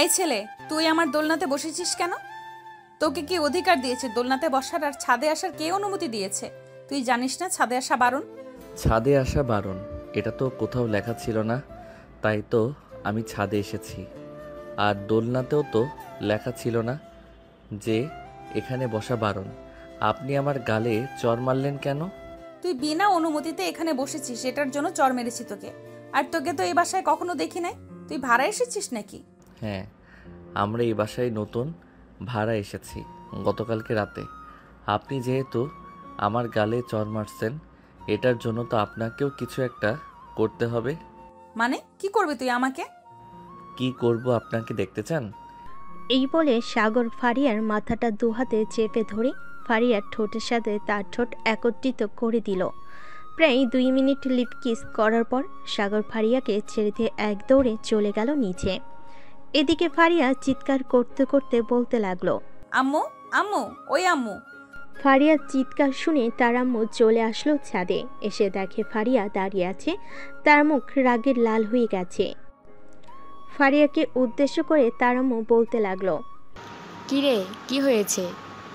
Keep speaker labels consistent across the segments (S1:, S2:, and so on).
S1: এই ছেলে, তুই আমার দোলনাতে বসেছিস কেন? তোকে কি অধিকার দিয়েছে দোলনাতে বসার আর ছাদে আসার? কে অনুমতি দিয়েছে? তুই জানিস না ছাদে আসা বারণ?
S2: ছাদে আসা বারণ এটা তো কোথাও লেখা ছিল না, তাই তো আমি ছাদে এসেছি। আর দোলনাতেও তো লেখা ছিল না যে এখানে বসা বারণ। আপনি আমার গালে চড় মারলেন কেন?
S1: তুই বিনা অনুমতিতে এখানে বসেছিস, এটার জন্য চড় মেরেছি তোকে। আর তোকে তো এই বাসায় কখনো দেখি নাই। তুই ভাড়া এসেছিস নাকি?
S2: হ্যাঁ, আমরা এই বাসায় নতুন ভাড়া এসেছি গতকালকে রাতে। আপনি যেহেতু আমার গালে চড় মারছেন, এটার জন্য তো আপনাকেও কিছু একটা করতে হবে।
S1: মানে কি করবি তুই আমাকে?
S2: কি করব আপনাকে দেখতে চান?
S3: এই বলে সাগর ফারিয়ার মাথাটা দুহাতে চেপে ধরে ফারিয়ার ঠোঁটের সাথে তার ঠোঁট একত্রিত করে দিল। প্রায় 2 মিনিট লিপ কিস করার পর সাগর ফারিয়াকে ছেড়ে দিয়ে এক দৌড়ে চলে গেল নিচে। এদিকে ফারিয়া চিৎকার করতে করতে বলতে লাগলো,
S1: আম্মু, আম্মু, ওই আম্মু।
S3: ফারিয়ার চিৎকার শুনে তার আম্মু চলে আসলো ছাদে। এসে দেখে ফারিয়া দাঁড়িয়ে আছে, তার মুখ রাগে লাল হয়ে গেছে। ফারিয়াকে উদ্দেশ্য করে তার আম্মু বলতে লাগলো,
S4: কিরে, কি হয়েছে?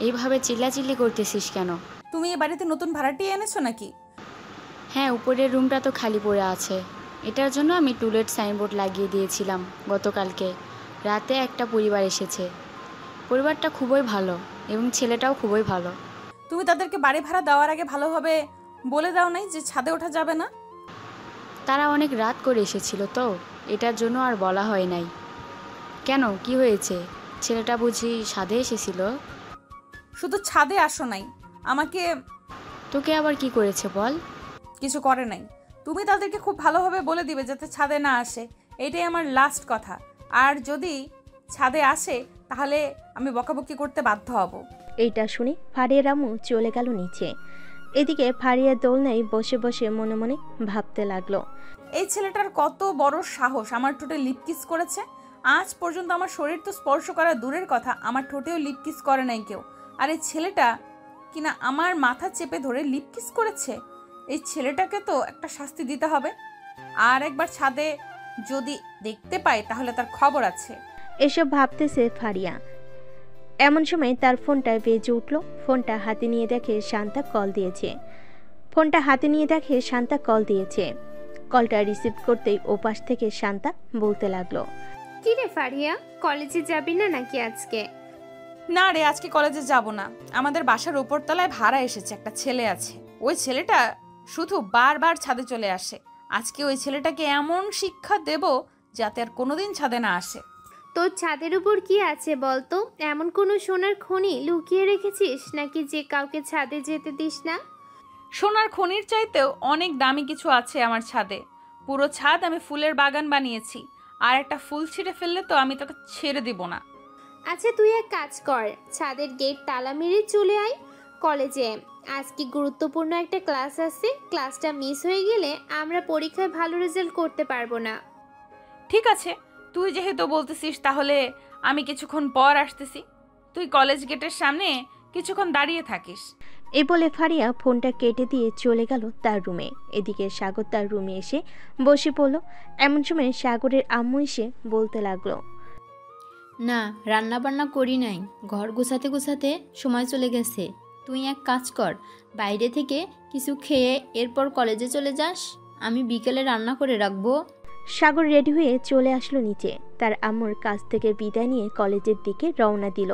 S4: এইভাবে চিল্লাচিল্লি করতেছিস কেন?
S1: তুমি এই বাড়িতে নতুন ভাড়াটিয়া এনেছো নাকি?
S4: হ্যাঁ, উপরের রুমটা তো খালি পড়ে আছে। এটার জন্য আমি টুলেট সাইনবোর্ড লাগিয়ে দিয়েছিলাম গতকালকে রাতে। একটা পরিবার এসেছে। পরিবারটা খুবই ভালো এবং ছেলেটাও খুবই ভালো।
S1: তুমি তাদেরকে বাড়ি ভাড়া দেওয়ার আগে ভালোভাবে বলে দাও নাই যে ছাদে ওঠা যাবে না?
S4: তারা অনেক রাত করে এসেছিল তো, এটার জন্য আর বলা হয় নাই। কেন, কি হয়েছে? ছেলেটা বুঝি ছাদে এসেছিল?
S1: শুধু ছাদে আসো নাই, আমাকে।
S4: তোকে আবার কি করেছে বল?
S1: কিছু করে নাই। তুমি তাদেরকে খুব ভালোভাবে বলে দিবে যাতে ছাদে না আসে। এটাই আমার লাস্ট কথা। আর যদি ছাদে আসে তাহলে আমি বকাবকি করতে বাধ্য হব।
S3: এইটা শুনে ফারিয়ার আম্মু চলে গেল নিচে। এদিকে ফারিয়া দোলনায় বসে বসে মনে মনে ভাবতে লাগলো,
S1: এই ছেলেটার কত বড় সাহস আমার ঠোঁটে লিপ কিস করেছে। আজ পর্যন্ত আমার শরীর তো স্পর্শ করা দূরের কথা, আমার ঠোঁটেও লিপ কিস করে নাই কেউ। আর এই ছেলেটা কিনা আমার মাথা চেপে ধরে লিপ কিস করেছে। এই ছেলেটাকে তো একটা শাস্তি দিতে হবে। আর একবার ছাদে যদি দেখতে পাই তাহলে তার খবর আছে।
S3: এসব ভাবতেছে ফারিয়া। এমন সময় তার ফোনটা বেজে উঠল। ফোনটা হাতে নিয়ে দেখে শান্তা কল দিয়েছে। কলটা রিসিভ করতেই ওপাশ থেকে শান্তা বলতে লাগলো,
S5: কি রে ফারিয়া, কলেজে যাবি না নাকি আজকে?
S1: না রে, আজকে কলেজে যাব না। আমাদের বাসার উপরতলায় ভাড়া এসেছে, একটা ছেলে আছে। ওই ছেলেটা শুধু বারবার ছাদে চলে আসে। আজকে ওই ছেলেটাকে এমন শিক্ষা দেব যাতে আর কোনোদিন ছাদে না আসে।
S5: তোর ছাদের উপর কি আছে বলতো? এমন কোনো সোনার খনি লুকিয়ে রেখেছিস নাকি যে কাউকে ছাদে যেতে দিস না?
S1: সোনার খনির চাইতেও অনেক দামি কিছু আছে আমার ছাদে। পুরো ছাদ আমি ফুলের বাগান বানিয়েছি। আর একটা ফুল ছিঁড়ে ফেললে তো আমি তোকে ছেড়ে দিব না।
S5: আচ্ছা, তুই এক কাজ কর, ছাদের গেট তালা মেরে চলে আয় কলেজে। আজকে গুরুত্বপূর্ণ একটা ক্লাস আছে, ক্লাসটা মিস হয়ে গেলে আমরা পরীক্ষায় ভালো রেজাল্ট করতে পারবো না।
S1: ঠিক আছে, তুই যেহেতু বলতেছিস তাহলে আমি কিছুক্ষণ পর আসতেছি। তুই কলেজ গেটের সামনে কিছুক্ষণ দাঁড়িয়ে থাকিস।
S3: এই বলে ফারিয়া ফোনটা কেটে দিয়ে চলে গেল তার রুমে। এদিকে সাগর তার রুমে এসে বসে পড়ল। এমন সময় সাগরের আম্মু এসে বলতে লাগলো,
S6: না, রান্না বান্না করি নাই, ঘর গোছাতে গোছাতে সময় চলে গেছে। তুই এক কাজ কর, বাইরে থেকে কিছু খেয়ে এরপর কলেজে চলে যাস, আমি বিকেলে রান্না করে রাখবো।
S3: সাগর রেডি হয়ে চলে আসলো নিচে। তার আম্মুর কাছ থেকে বিদায় নিয়ে কলেজের দিকে রওনা দিল।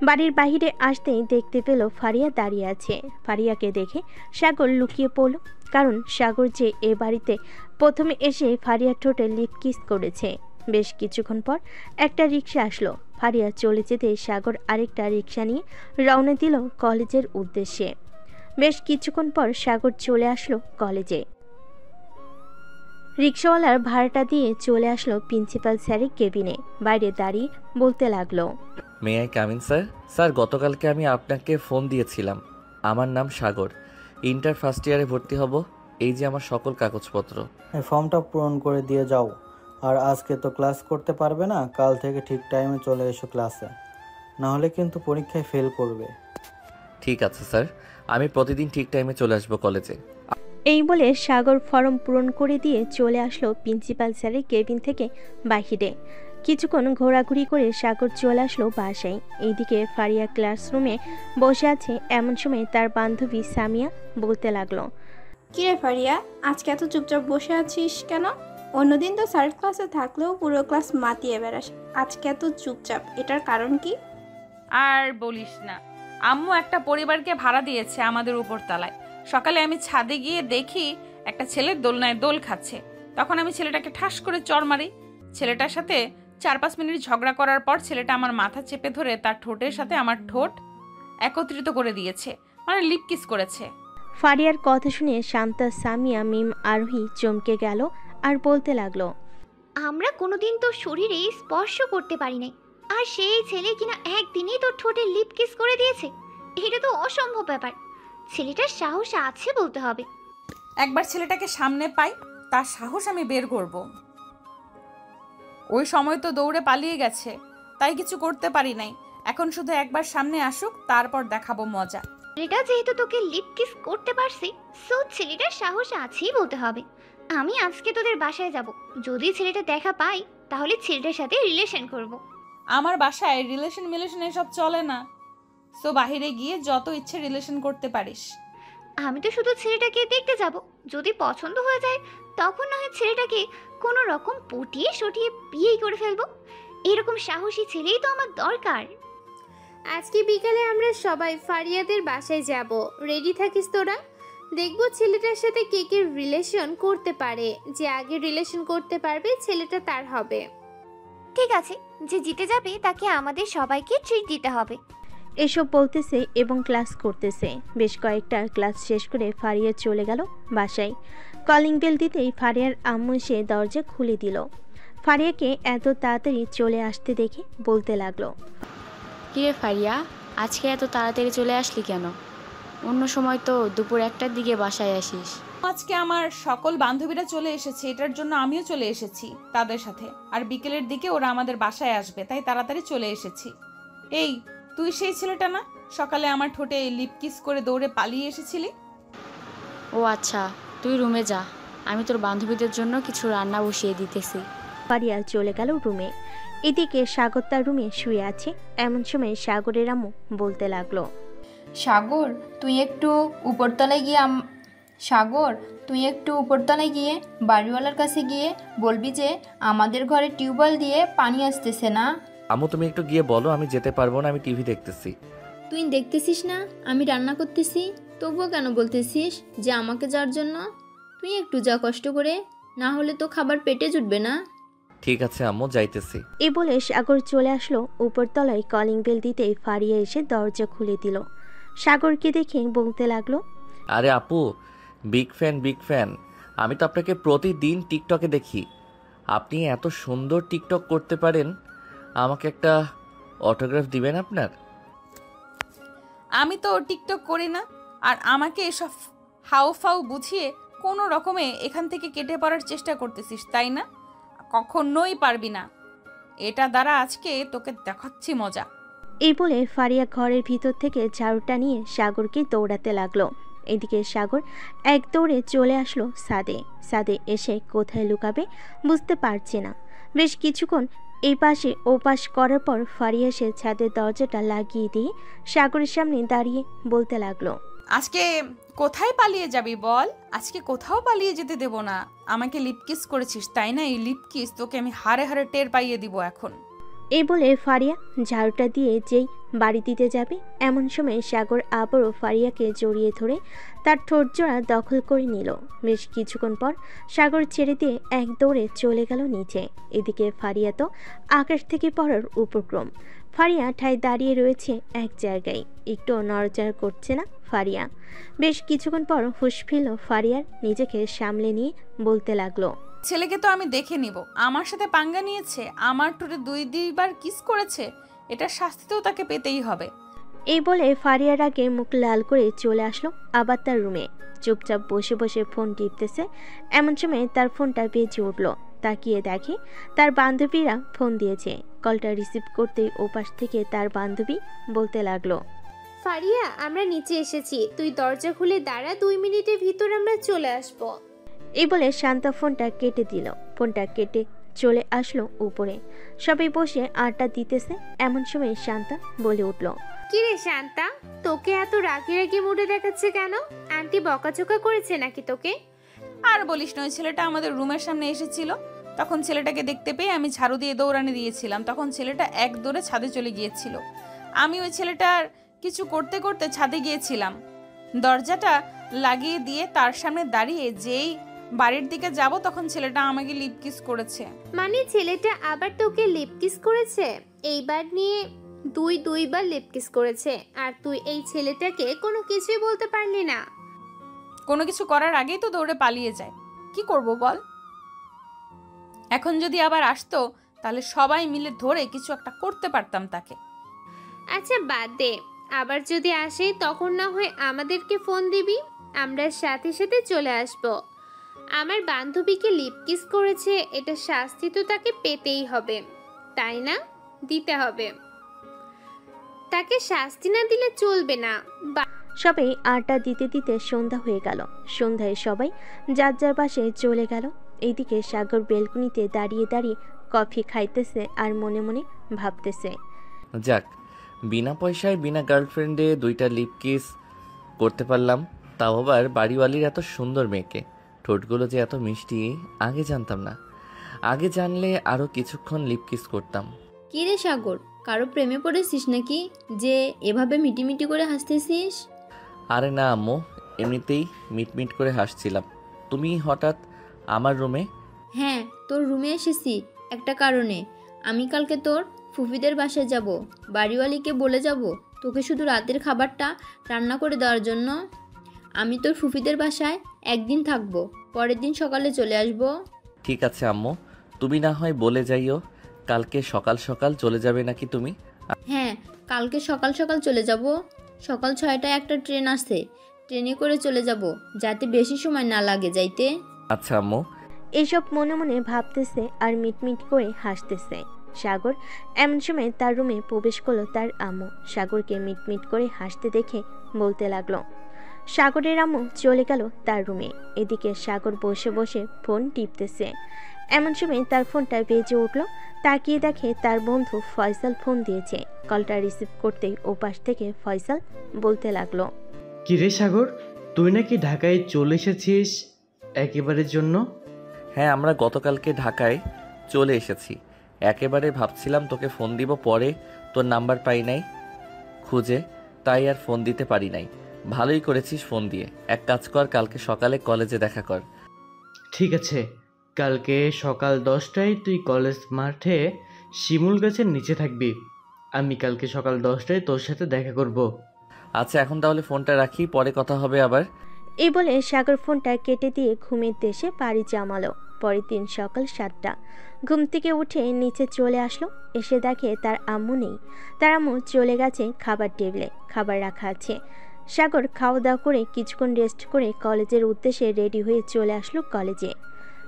S3: বাড়ির বাহিরে আসতেই দেখতে পেল ফারিয়া দাঁড়িয়ে আছে। ফারিয়াকে দেখে সাগর লুকিয়ে পড়ল, কারণ সাগর যে এ বাড়িতে প্রথমে এসে ফারিয়ার ঠোঁটে লিপ কিস করেছে। বেশ কিছুক্ষণ পর একটা রিক্সা আসলো। ফারিয়া চলে যেতে সাগর আরেকটা রিক্সা নিয়ে রওনা দিল কলেজের উদ্দেশ্যে। বেশ কিছুক্ষণ পর সাগর চলে আসলো কলেজে। রিক্সাওয়ালার ভাড়াটা দিয়ে চলে আসলো প্রিন্সিপাল স্যারের কেবিনে। বাইরে দাঁড়িয়ে বলতে লাগলো,
S2: may I come in sir? Sir, গতকালকে আমি আপনাকে ফোন দিয়েছিলাম। আমার নাম সাগর, ইন্টার ফার্স্ট ইয়ারে ভর্তি হব। এই যে আমার সকল কাগজপত্র।
S7: এই ফর্মটা পূরণ করে দিয়ে যাও। আর আজকে তো ক্লাস করতে পারবে না, কাল থেকে ঠিক টাইমে চলে এসো ক্লাসে, নাহলে কিন্তু পরীক্ষায় ফেল করবে।
S2: ঠিক আছে স্যার, আমি প্রতিদিন ঠিক টাইমে চলে আসবো কলেজে।
S3: এই বলে সাগর ফর্ম পূরণ করে দিয়ে চলে আসলো প্রিন্সিপাল স্যারের কেবিন থেকে বাহিরে। কিছুক্ষণ ঘোরাঘুরি করে সাগর চলে আসলো বাসায়। এইদিকে ফারিয়া ক্লাসরুমে বসে আছে। এমন সময় তার বান্ধবী সামিয়া বলতে লাগলো,
S8: কিরে ফারিয়া, আজকে এত চুপচাপ বসে আছিস কেন? অন্যদিন তো স্যার ক্লাসে থাকলেও পুরো ক্লাস মাতিয়ে বেড়াস, আজকে এত চুপচাপ, এটার কারণ কি?
S1: আর বলিস না, আম্মু একটা পরিবারকে ভাড়া দিয়েছে আমাদের উপরতলায়। সকালে আমি ছাদে গিয়ে দেখি একটা ছেলে দোলনায় দোল খাচ্ছে। তখন আমি ছেলেটাকে ঠাস করে চড় মারি। ছেলেটার সাথে 4-5 মিনিট ঝগড়া করার পর ছেলেটা আমার মাথা চেপে ধরে তার ঠোঁটের সাথে আমার ঠোঁট একত্রিত করে দিয়েছে, মানে লিপ কিস করেছে।
S3: ফারিয়ার কথা শুনে শান্তা, সামিয়া, মিম, আরোহী চমকে গেল আর বলতে লাগলো,
S9: আমরা কোনোদিন তো শরীরে স্পর্শ করতে পারি নাই, আর সেই ছেলে কিনা একদিনেই তোর ঠোঁটে লিপ কিস করে দিয়েছে। এটা তো অসম্ভব ব্যাপার। ছেলেটার সাহস আছে বলতে হবে।
S1: একবার ছেলেটাকে সামনে পাই, তার সাহস আমি বের করব। ওই সময় তো দৌড়ে পালিয়ে গেছে, তাই কিছু করতে পারি নাই। এখন শুধু একবার সামনে আসুক, তারপর দেখাবো মজা।
S9: ছেলেটা যেহেতু তোকে লিপ কিস করতে পারছে, সো ছেলেটার সাহস আছেই বলতে হবে। আমি আজকে তোদের বাসায় যাব। যদি ছেলেটা দেখা পাই তাহলে ছেলেটার সাথে রিলেশন করব।
S1: আমার বাসায় রিলেশন এসব চলে না। সো বাহিরে গিয়ে যত ইচ্ছে রিলেশন করতে পারিস।
S9: আমি তো শুধু ছেলেটাকে দেখতে যাব। যদি পছন্দ হয়ে যায় তখন না হয় ছেলেটাকে কোনো রকম পটিয়ে সটিয়ে বিয়ে করে ফেলবো। এরকম সাহসী ছেলেই তো আমার দরকার।
S5: আজকে বিকালে আমরা সবাই ফারিয়াদের বাসায় যাব। রেডি থাকিস তোরা। দেখবো ছেলেটার সাথে কে কে রিলেশন করতে পারে। যে আগে রিলেশন করতে পারবে ছেলেটা তার হবে।
S9: ঠিক আছে, যে জিতে যাবে তাকে আমাদের সবাইকে ট্রিট দিতে হবে।
S3: এসব বলতেছে এবং ক্লাস করতেছে। বেশ কয়েকটা ক্লাস শেষ করে ফারিয়া চলে গেল বাসায়। কলিং বেল দিতেই ফারিয়ার আম্মু এসে দরজা খুলে দিল। ফারিয়াকে এত তাড়াতাড়ি চলে আসতে দেখে বলতে লাগলো,
S4: কিরে ফারিয়া, আজকে এত তাড়াতাড়ি চলে আসলি কেন? অন্য সময় তো দুপুর 1টার দিকে বাসায় আসিস।
S1: আজকে আমার সকল বান্ধবীরা চলে এসেছে, এটার জন্য আমিও চলে এসেছি তাদের সাথে। আর বিকেলের দিকে ওরা আমাদের বাসায় আসবে, তাই তাড়াতাড়ি চলে এসেছি। এই, তুই সেই ছেলেটা না সকালে আমার ঠোঁটে লিপ কিস করে দৌড়ে পালিয়ে এসেছিলি?
S4: ও আচ্ছা, তুই রুমে যা, আমি তোর বান্ধবীদের জন্য কিছু রান্না বসিয়ে দিতেছি।
S3: ফারিয়া চলে গেল রুমে। এদিকে সাগর তার রুমে শুয়ে আছে। এমন সময় সাগরের আম্মু বলতে লাগলো,
S6: সাগর তুই একটু উপরতলায় গিয়ে বাড়িওয়ালার কাছে গিয়ে বলবি যে আমাদের ঘরে টিউবওয়েল দিয়ে পানি আসতেছে না।
S2: আম্মু তুমি একটু গিয়ে বলো, আমি যেতে পারবো না, আমি টিভি দেখতেছি।
S6: তুই দেখতেছিস না আমি রান্না করতেছি, তবুও কেন বলতেছিস যে আমাকে যাওয়ার জন্য? তুই একটু যা কষ্ট করে, না হলে তো খাবার পেটে জুটবে না।
S2: ঠিক আছে আম্মু, যাইতেছি।
S3: এ বলে সাগর চলে আসলো উপরতলায়। কলিং বেল দিতেই ফারিয়া এসে দরজা খুলে দিল। সাগরকে দেখে বলতে লাগলো,
S2: আরে আপু, বিগ ফ্যান। আমি তো আপনাকে প্রতিদিন টিকটকে দেখি। আপনি এত সুন্দর টিকটক করতে পারেন, আমাকে একটা অটোগ্রাফ দিবেন আপনার?
S1: আমি তো টিকটক করি না, আর আমাকে এসব হাউফাউ বুঝিয়ে কোনো রকমে এখান থেকে কেটে পড়ার চেষ্টা করতেছিস, তাই না? কখনোই পারবি না। এটা দ্বারা আজকে তোকে দেখাচ্ছি মজা।
S3: এই বলে ফারিয়া ঘরের ভিতর থেকে ঝাড়ুটা নিয়ে সাগরকে দৌড়াতে লাগলো। এদিকে সাগর এক দৌড়ে চলে আসলো ছাদে এসে কোথায় লুকাবে বুঝতে পারছে না। বেশ কিছুক্ষণ এই পাশে ও পাশ করার পর ফারিয়া এসে ছাদের দরজাটা লাগিয়ে দিয়ে সাগরের সামনে দাঁড়িয়ে বলতে লাগলো,
S1: আজকে কোথায় পালিয়ে যাবি বল? আজকে কোথাও পালিয়ে যেতে দেব না। আমাকে লিপ কিস করেছিস, তাই না? এই লিপ কিস তোকে আমি হাড়ে হাড়ে টের পাইয়ে দিব এখন।
S3: এই বলে ফারিয়া ঝাড়ুটা দিয়ে যেই বাড়ি দিতে যাবে, এমন সময় সাগর আবারও ফারিয়াকে জড়িয়ে ধরে তার ঠোঁটজোড়া দখল করে নিল। বেশ কিছুক্ষণ পর সাগর ছেড়ে দিয়ে এক দৌড়ে চলে গেল নিচে। এদিকে ফারিয়া তো আকাশ থেকে পড়ার উপক্রম। ফারিয়া ঠায় দাঁড়িয়ে রয়েছে এক জায়গায়, একটু নড়াচড়া করছে না ফারিয়া। বেশ কিছুক্ষণ পর হুঁশ ফিরল ফারিয়ার, নিজেকে সামলে নিয়ে বলতে লাগলো,
S1: ছেলেকে তো আমি দেখে নিব। আমার সাথে পাঙ্গা নিয়েছে, আমার ঠোঁটে 2-2বার কিস করেছে, এটার শাস্তি তো তাকে পেতেই হবে।
S3: এই বলে ফারিয়ার আগে মুখ লাল করে চলে আসলো আবার তার রুমে। চুপচাপ বসে বসে ফোন টিপতেছে। এমন সময় তার ফোনটা বেজে উঠল। তাকিয়ে দেখে তার বান্ধবীরা ফোন দিয়েছে। কলটা রিসিভ করতেই ওপাশ থেকে তার বান্ধবী বলতে লাগলো,
S5: ফারিয়া, আমরা নিচে এসেছি, তুই দরজা খুলে দাঁড়া, 2 মিনিটের ভিতর আমরা চলে আসবো।
S3: এই বলে শান্তা ফোনটা কেটে দিল। ফোনটা কেটে চলে আসলো উপরে। সবাই বসে আড্ডা দিতেছে। এমন সময় শান্তা বলে উঠল,
S5: কি রে শান্তা, তোকে এত রাগি রাগি মুডে দেখাচ্ছে কেন? আন্টি বকাচোকা করেছে নাকি তোকে?
S1: আর বলিস না, ওই ছেলেটা আমাদের রুমের সামনে এসেছিল। তখন ছেলেটাকে দেখতে পেয়ে আমি ঝাড়ু দিয়ে দৌড়ানি দিয়েছিলাম। তখন ছেলেটা এক দৌড়ে ছাদে চলে গিয়েছিল। আমি ওই ছেলেটার কিছু করতে করতে ছাদে গিয়েছিলাম। দরজাটা লাগিয়ে দিয়ে তার সামনে দাঁড়িয়ে যেই বাড়ির দিকে যাব, তখন ছেলেটা আমাকে লিপ কিস করেছে।
S5: মানে ছেলেটা আবার তোকে লিপ কিস করেছে? এইবার নিয়ে দুইবার লিপ কিস করেছে, আর তুই এই ছেলেটাকে কোনো কিছুই বলতে পারলি না?
S1: কোনো কিছু করার আগেই তো দৌড়ে পালিয়ে যায়। কি করব বল? এখন যদি আবার আসতো তাহলে সবাই মিলে ধরে কিছু একটা করতে পারতাম তাকে।
S5: আচ্ছা বাদ দে, আবার যদি আসে তখন না হয় আমাদেরকে ফোন দিবি, আমরা সাথে সাথে চলে আসব। আমার বান্ধবীকে লিপ কিস করেছে, এটা শাস্তি তো তাকে পেতেই হবে, তাই না? দিতে হবে, তাকে শাস্তি না দিলে চলবে না।
S3: সবাই আড্ডা দিতে দিতে সন্ধ্যা হয়ে গেল। সন্ধ্যায় সবাই যার যার বাসায় চলে গেল। এইদিকে সাগর বেলকুনিতে দাঁড়িয়ে দাঁড়িয়ে কফি খাইতেছে আর মনে মনে ভাবতেছে,
S2: যাক, বিনা পয়সায় বিনা গার্লফ্রেন্ডে 2টা লিপ কিস করতে পারলাম, তাও আবার বাড়িওয়ালির এত সুন্দর মেয়েকে। ঠোঁটগুলো যে এত মিষ্টি আগে জানতাম না। আগে জানলে আরও কিছুক্ষণ লিপ কিস করতাম।
S6: কি রে সাগর, কারো প্রেমে পড়েছিস নাকি যে এভাবে মিটিমিটি করে হাসতেছিস?
S2: আরে না আম্মু, এমনিতেই মিটমিট করে হাসছিলাম। তুমি হঠাৎ আমার রুমে?
S6: হ্যাঁ, তোর রুমে এসেছি একটা কারণে। আমি কালকে তোর ফুফিদের বাসায় যাব। বাড়িওয়ালিকে বলে যাব তোকে শুধু রাতের খাবারটা রান্না করে দেওয়ার জন্য। আমি তোর ফুফিদের বাসায় একদিন থাকবো, পরের দিন সকালে চলে আসব।
S2: ঠিক আছে আম্মু, তুমি না হয় বলে যাইও। কালকে সকাল সকাল চলে যাবে নাকি তুমি?
S6: হ্যাঁ, কালকে সকাল সকাল চলে যাব। সকাল 6টায় একটা ট্রেন আসে, ট্রেনে করে চলে যাব, যাতে বেশি সময় না লাগে যাইতে।
S2: আচ্ছা আম্মু।
S3: এইসব মনে মনে ভাবতেছে আর মিটমিট করে হাসতেছে। সাগর এমন সময় তার রুমে প্রবেশ করলো তার আম্মু। সাগরকে মিটমিট করে হাসতে দেখে বলতে লাগলো। সাগরের আম্মু চলে গেল তার রুমে। এদিকে সাগর বসে বসে ফোন টিপতেছে। এমন সময় তার ফোনটা বেজে উঠলো। তাকিয়ে দেখে তার বন্ধু ফয়সাল ফোন দিয়েছে। কলটা রিসিভ করতেই ওপাশ থেকে ফয়সাল বলতে লাগলো,
S10: কি রে সাগর, তুই নাকি ঢাকায় চলে এসেছিস একেবারের জন্য?
S2: হ্যাঁ, আমরা গতকালকে ঢাকায় চলে এসেছি। একেবারে ভাবছিলাম তোকে ফোন দিব, পরে তোর নাম্বার পাই নাই খুঁজে, তাই আর ফোন দিতে পারি নাই। ভালোই করেছিস ফোন দিয়ে। এক কাজ কর, কালকে সকালে কলেজে দেখা কর।
S10: ঠিক আছে, কালকে সকাল 10টায় তুই কলেজ মাঠে শিমুল গাছের নিচে থাকবি। আমি কালকে সকাল 10টায় তোর সাথে দেখা করব।
S2: আচ্ছা, এখন তাহলে ফোনটা রাখি, পরে কথা হবে আবার।
S3: এই বলে সাগর ফোনটা কেটে দিয়ে ঘুমের দেশে পাড়ি জমালো। পরের দিন সকাল 7টা। ঘুম থেকে উঠে নিচে চলে আসলো। এসে দেখে তার আম্মু নেই। তার আম্মু চলে গেছে খাবার টেবিলে, খাবার রাখা আছে। সাগর খাওয়া দাওয়া করে কিছুক্ষণ রেস্ট করে কলেজের উদ্দেশ্যে রেডি হয়ে চলে আসলো কলেজে।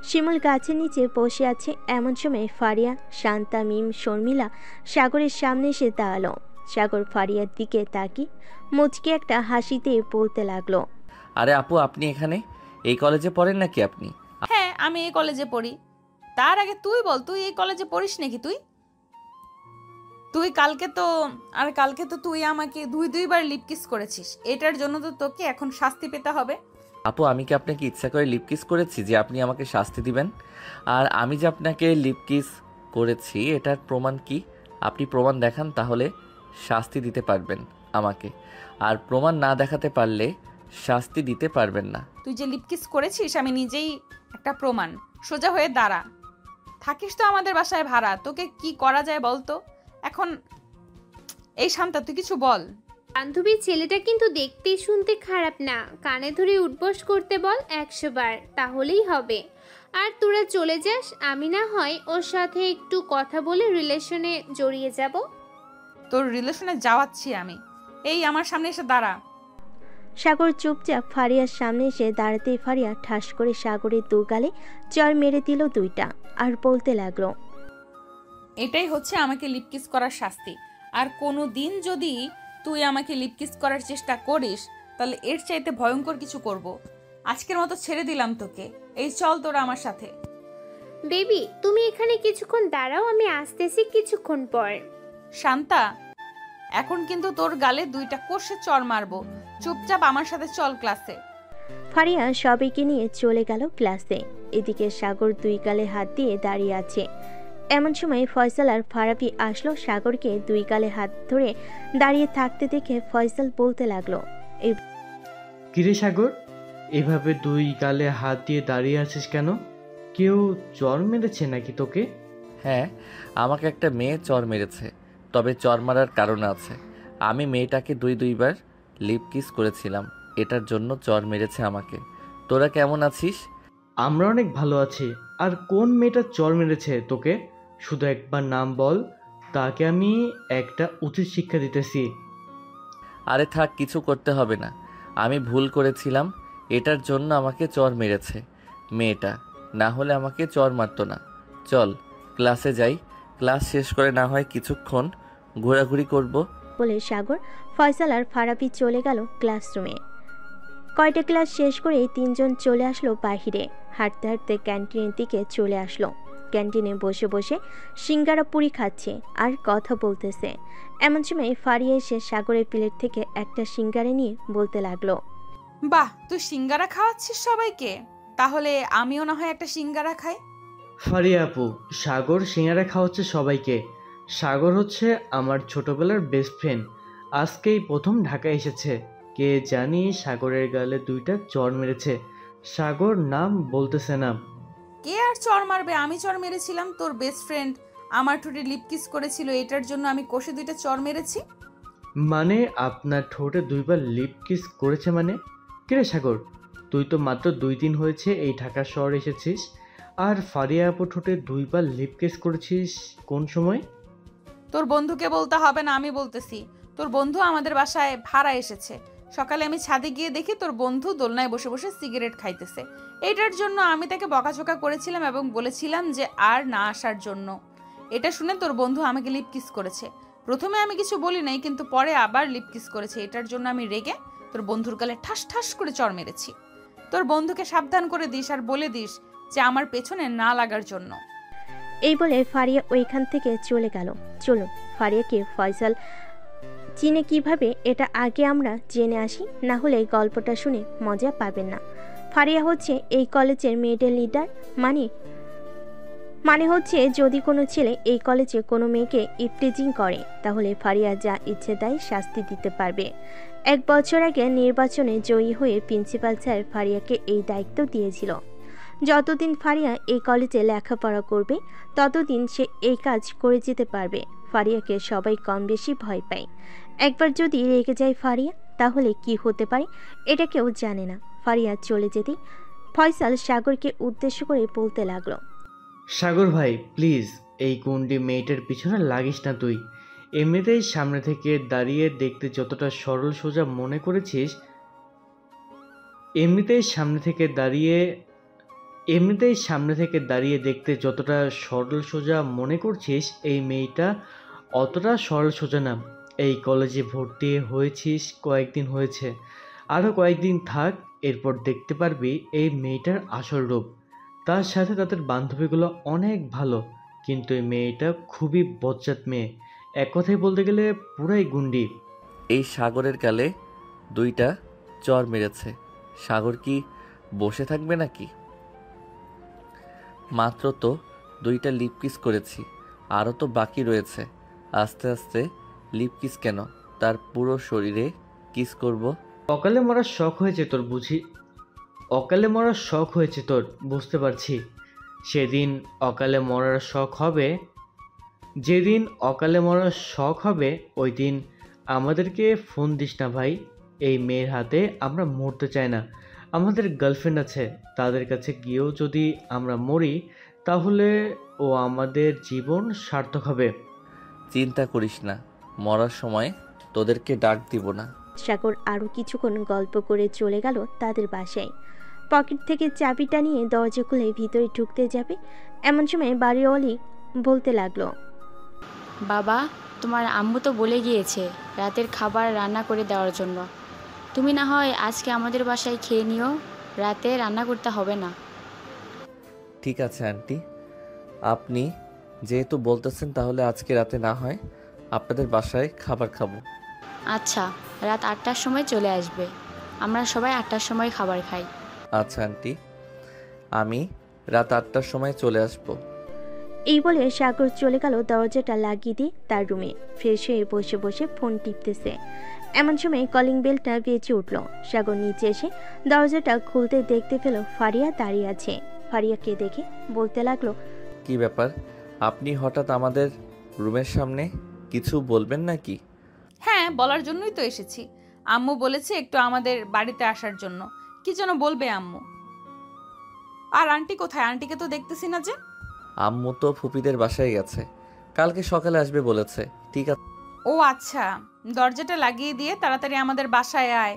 S3: শিমুল গাছের নিচে বসে আছে। এমন সময় ফারিয়া, শান্তা, মিম, শর্মিলা সাগরের সামনে এসে দাঁড়ালো। সাগর ফারিয়ার দিকে তাকিয়ে মুচকি একটা হাসিতে বলতে লাগলো,
S2: আরে আপু, আপনি এখানে? এই কলেজে পড়েন নাকি আপনি?
S1: হ্যাঁ, আমি এই কলেজে পড়ি। তার আগে তুই বল, তুই এই কলেজে পড়িস নাকি? তুই কালকে তো তুই আমাকে দুইবার লিপ কিস করেছিস। এটার জন্য তো তোকে এখন শাস্তি পেতে হবে।
S2: আপু, আমি কি আপনাকে ইচ্ছা করে লিপ কিস করেছি যে আপনি আমাকে শাস্তি দিবেন? আর আমি যে আপনাকে লিপ কিস করেছি এটার প্রমাণ কি? আপনি প্রমাণ দেখান, তাহলে শাস্তি দিতে পারবেন আমাকে। আর প্রমাণ না দেখাতে পারলে শাস্তি দিতে পারবেন না।
S1: তুই যে লিপ কিস করেছিস আমি নিজেই একটা প্রমাণ। সোজা হয়ে দাঁড়া। থাকিস তো আমাদের বাসায় ভাড়া, তোকে কি করা যায় বলতো এখন? এই শান্তা, তুই কিছু বল।
S5: বান্ধবীর ছেলেটা কিন্তু দেখতে শুনতে খারাপ না, কানে ধরে উঠবস করতে বল 100 বার, তাহলেই হবে। আর তোরা চলে যাস, আমি না হয় ওর সাথে একটু কথা বলে রিলেশনে জড়িয়ে যাব।
S1: তোর রিলেশনে যাওয়াচ্ছি আমি। এই আমার সামনে এসে দাঁড়া।
S3: সাগর চুপচাপ ফারিয়ার সামনে এসে দাঁড়াতেই ফারিয়া ঠাস করে সাগরের দু গালে চর মেরে দিল 2টা আর বলতে লাগলো,
S1: এটাই হচ্ছে আমাকে লিপ কিস করার শাস্তি। আর কোনো দিন যদি তুই আমাকে লিপকিস করার চেষ্টা করিস তাহলে এর চাইতে ভয়ঙ্কর কিছু করব। আজকের মতো ছেড়ে দিলাম তোকে, এই চল তোরা আমার সাথে।
S5: বেবি তুমি এখানে কিছুক্ষণ দাঁড়াও, আমি আসতেছি কিছুক্ষণ পর।
S1: শান্তা, এখন কিন্তু তোর গালে 2টা কষে চর মারবো, চুপচাপ আমার সাথে চল ক্লাসে।
S3: ফারিয়া সবাইকে নিয়ে চলে গেল ক্লাসে। এদিকে সাগর 2 গালে হাত দিয়ে দাঁড়িয়ে আছে। এমন সময় ফয়সাল আর ফারাবি আসলো। সাগরকে 2 গালে হাত ধরে দাঁড়িয়ে থাকতে দেখে ফয়সাল বলতে লাগলো,
S10: কিরে সাগর, এভাবে 2 গালে হাত দিয়ে দাঁড়িয়ে আছিস কেন? কেউ চর মেরেছে নাকি তোকে?
S2: হ্যাঁ, আমাকে একটা মেয়ে চর মেরেছে, তবে চর মারার কারণ আছে। আমি মেয়েটাকে 2বার লিপ কিস করেছিলাম, এটার জন্য চর মেরেছে আমাকে। তোরা কেমন আছিস?
S10: আমরা অনেক ভালো আছি। আর কোন মেয়েটা চর মেরেছে তোকে? শুধু একবার নাম বল, তাকে আমি একটা উচিত শিক্ষা দিতেছি।
S2: আরে থাক, কিছু করতে হবে না, আমি ভুল করেছিলাম, এটার জন্য আমাকে চর মেরেছে মেয়েটা, না হলে আমাকে চর মারতো না। চল ক্লাসে যাই, ক্লাস শেষ করে না হয় কিছুক্ষণ ঘোরাঘুরি করব।
S3: বলে সাগর, ফয়সাল আর ফারাবি চলে গেল ক্লাসরুমে। কয়টা ক্লাস শেষ করে 3 জন চলে আসলো বাহিরে। হাঁটতে হাঁটতে ক্যান্টিনের দিকে চলে আসলো। ক্যান্টিনে বসে বসে সিঙ্গারা পুরি খাচ্ছে আর কথা বলতেছে। এমন সময় ফারিয়া এসে সাগরের প্লেট থেকে একটা সিঙ্গারা নিয়ে বলতে লাগলো,
S1: বাহ, তুই সিঙ্গারা খাওয়াচ্ছিস সবাইকে, তাহলে আমিও না হয় একটা সিঙ্গারা খাই।
S10: ফারিয়া আপু, সাগর সিঙ্গারা খাওয়াচ্ছে সবাইকে। সাগর হচ্ছে আমার ছোটবেলার বেস্ট ফ্রেন্ড, আজকেই প্রথম ঢাকায় এসেছে। কে জানি সাগরের গালে 2টা চর মেরেছে। সাগর নাম বলতেছে না।
S1: কে আর চর মারবে? আমি চর মেরেছিলাম। তোর বেস্ট ফ্রেন্ড আমার ঠোঁটে লিপ কিস করেছিল, এটার জন্য আমি কষে 2টা চর মেরেছি।
S10: মানে আপনার ঠোঁটে 2বার লিপ কিস করেছে মানে? কিরে সাগর, তুই তো মাত্র 2 দিন হয়েছে এই ঢাকা শহর এসেছিস, আর ফারিয়া আপু ঠোঁটে 2বার লিপ কিস করেছিস কোন সময়?
S1: তোর বন্ধুকে বলতে হবে না, আমি বলতেছি। তোর বন্ধু আমাদের বাসায় ভাড়া এসেছে। সকালে আমি ছাদে গিয়ে দেখি তোর বন্ধু দোলনায় বসে বসে সিগারেট খাইতেছে। এটার জন্য আমি তাকে বকাঝকা করেছিলাম এবং বলেছিলাম যে আর না আসার জন্য। এটা শুনে তোর বন্ধু আমাকে লিপ কিস করেছে। প্রথমে আমি কিছু বলি নাই, কিন্তু পরে আবার লিপ কিস করেছে। এটার জন্য আমি রেগে তোর বন্ধুর গালে ঠাস ঠাস করে চড় মেরেছি। তোর বন্ধুকে সাবধান করে দিস আর বলে দিস যে আমার পেছনে না লাগার জন্য।
S3: এই বলে ফারিয়া ওইখান থেকে চলে গেল। চলো ফারিয়াকে ফয়সাল চিনে কিভাবে এটা আগে আমরা জেনে আসি, না হলে গল্পটা শুনে মজা পাবেন না। ফারিয়া হচ্ছে এই কলেজের মেয়েদের লিডার। মানে হচ্ছে যদি কোনো ছেলে এই কলেজে কোনো মেয়েকে ইফটিজিং করে তাহলে ফারিয়া যা ইচ্ছে তাই শাস্তি দিতে পারবে। 1 বছর আগে নির্বাচনে জয়ী হয়ে প্রিন্সিপাল স্যার ফারিয়াকে এই দায়িত্ব দিয়েছিল। যতদিন ফারিয়া এই কলেজে লেখাপড়া করবে ততদিন সে এই কাজ করে যেতে পারবে। ফারিয়াকে সবাই কম বেশি ভয় পায়। একবার যদি রেগে যায় ফারিয়া তাহলে কি হতে পারে এটা কেউ জানে না। ফারিয়া চলে যেতেই ফয়সাল সাগরকে উদ্দেশ্য করে বলতে লাগলো,
S10: সাগর ভাই প্লিজ, এই গুন্ডি মেয়েটার পিছনে লাগিস না তুই। এমনিতেই সামনে থেকে দাঁড়িয়ে দেখতে যতটা সরল সোজা মনে করেছিস, এমনিতেই সামনে থেকে দাঁড়িয়ে দেখতে যতটা সরল সোজা মনে করছিস, এই মেয়েটা অতটা সরল সোজা না। এই কলেজে ভর্তি হয়েছিস কয়েকদিন হয়েছে, আরও কয়েকদিন থাক, এরপর দেখতে পারবি এই মেয়েটার আসল রূপ। তার সাথে তাদের বান্ধবীগুলো অনেক ভালো, কিন্তু এই মেয়েটা খুবই বজ্জাত মেয়ে। এক কথায় বলতে গেলে পুরাই গুন্ডি।
S2: এই সাগরের গালে 2টা চর মেরেছে, সাগর কি বসে থাকবে নাকি? মাত্র তো 2টা লিপ কিস করেছি, আরও তো বাকি রয়েছে। আস্তে আস্তে লিপ কিস কেন, তার পুরো শরীরে কিস করব।
S10: অকালে মরার শখ হয়েছে তোর, বুঝতে পারছি। যেদিন অকালে মরার শখ হবে ওই দিন আমাদেরকে ফোন দিস না ভাই। এই মেয়ের হাতে আমরা মরতে চাই না। আমাদের গার্লফ্রেন্ড আছে, তাদের কাছে গিয়েও যদি আমরা মরি তাহলে ও আমাদের জীবন সার্থক হবে।
S2: চিন্তা করিস না, মরার সময় তোদেরকে ডাক দিব না।
S3: সাগর আরও কিছুক্ষণ গল্প করে চলে গেল তাদের বাসায়। পকেট থেকে চাবিটা নিয়ে দরজা খুলে ভিতরে ঢুকতে যাবে, এমন সময় বাড়িওয়ালি বলতে লাগলো,
S4: বাবা তোমার আম্মু তো বলে গিয়েছে রাতের খাবার রান্না করে দেওয়ার জন্য। তুমি না হয় আজকে আমাদের বাসায় খেয়ে নিও, রাতে রান্না করতে হবে না।
S2: ঠিক আছে আন্টি, আপনি যেহেতু বলতেছেন তাহলে আজকে রাতে না হয় আপনাদের বাসায় খাবার খাবো।
S4: আচ্ছা, রাত 8টার সময় চলে আসবে। আমরা সবাই 8টার সময় খাবার খাই।
S2: আচ্ছা আন্টি, আমি রাত 8টার সময় চলে আসবো।
S3: এই বলে সাগর চলে গেল দরজাটা লাগিয়ে দিয়ে তার রুমে। ফ্রেশ হয়ে বসে বসে ফোন টিপতেছে। এমন সময় কলিং বেলটা বেজে উঠল। সাগর নিচে এসে দরজাটা খুলতে দেখতে পেল ফারিয়া দাঁড়িয়ে আছে। ফারিয়াকে দেখে বলতে লাগলো,
S2: কি ব্যাপার, আপনি হঠাৎ আমাদের রুমের সামনে? কিছু বলবেন নাকি?
S1: হ্যাঁ, বলার জন্যই তো এসেছি। আম্মু বলেছে একটু আমাদের বাড়িতে আসার জন্য। কি যেন বলবে আম্মু। আর আন্টি কোথায়? আন্টিকে তো দেখতেছি না যে।
S2: আম্মু তো ফুপিদের বাসায় গেছে, কালকে সকালে আসবে বলেছে। ঠিক আছে।
S1: ও আচ্ছা, দরজাটা লাগিয়ে দিয়ে তাড়াতাড়ি আমাদের বাসায় আয়।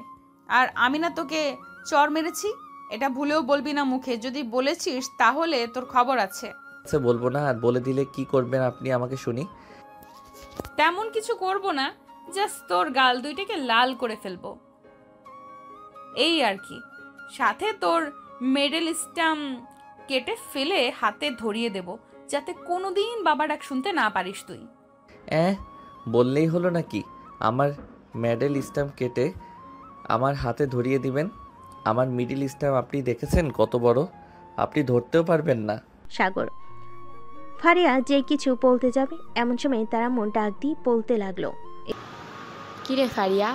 S1: আর আমি না তোকে চর মেরেছি, এটা ভুলেও বলবি না মুখে। যদি বলেছিস তাহলে তোর খবর আছে।
S2: আচ্ছা বলবো না, আর বলে দিলে কি করবেন আপনি আমাকে শুনি।
S1: তেমন কিছু করব না, জাস্ট তোর গাল দুইটাকে লাল করে ফেলবো, এই আর কি। সাথে তোর মেডেল স্ট্যাম্প কেটে ফেলে হাতে ধরিয়ে দেব, যাতে কোনোদিন বাবা ডাক শুনতে না পারিস তুই।
S2: বললেই হলো নাকি? আমার মেডেল স্ট্যাম্প কেটে আমার হাতে ধরিয়ে দিবেন? আমার মিডিল স্ট্যাম্প আপনি দেখেছেন কত বড়? আপনি ধরতেও পারবেন না।
S3: সাগর। ফারিয়া যে কিছু বলতে যাবে এমন সময় তারা মন ডাক দিয়ে বলতে লাগলো,
S4: কিরে ফারিয়া,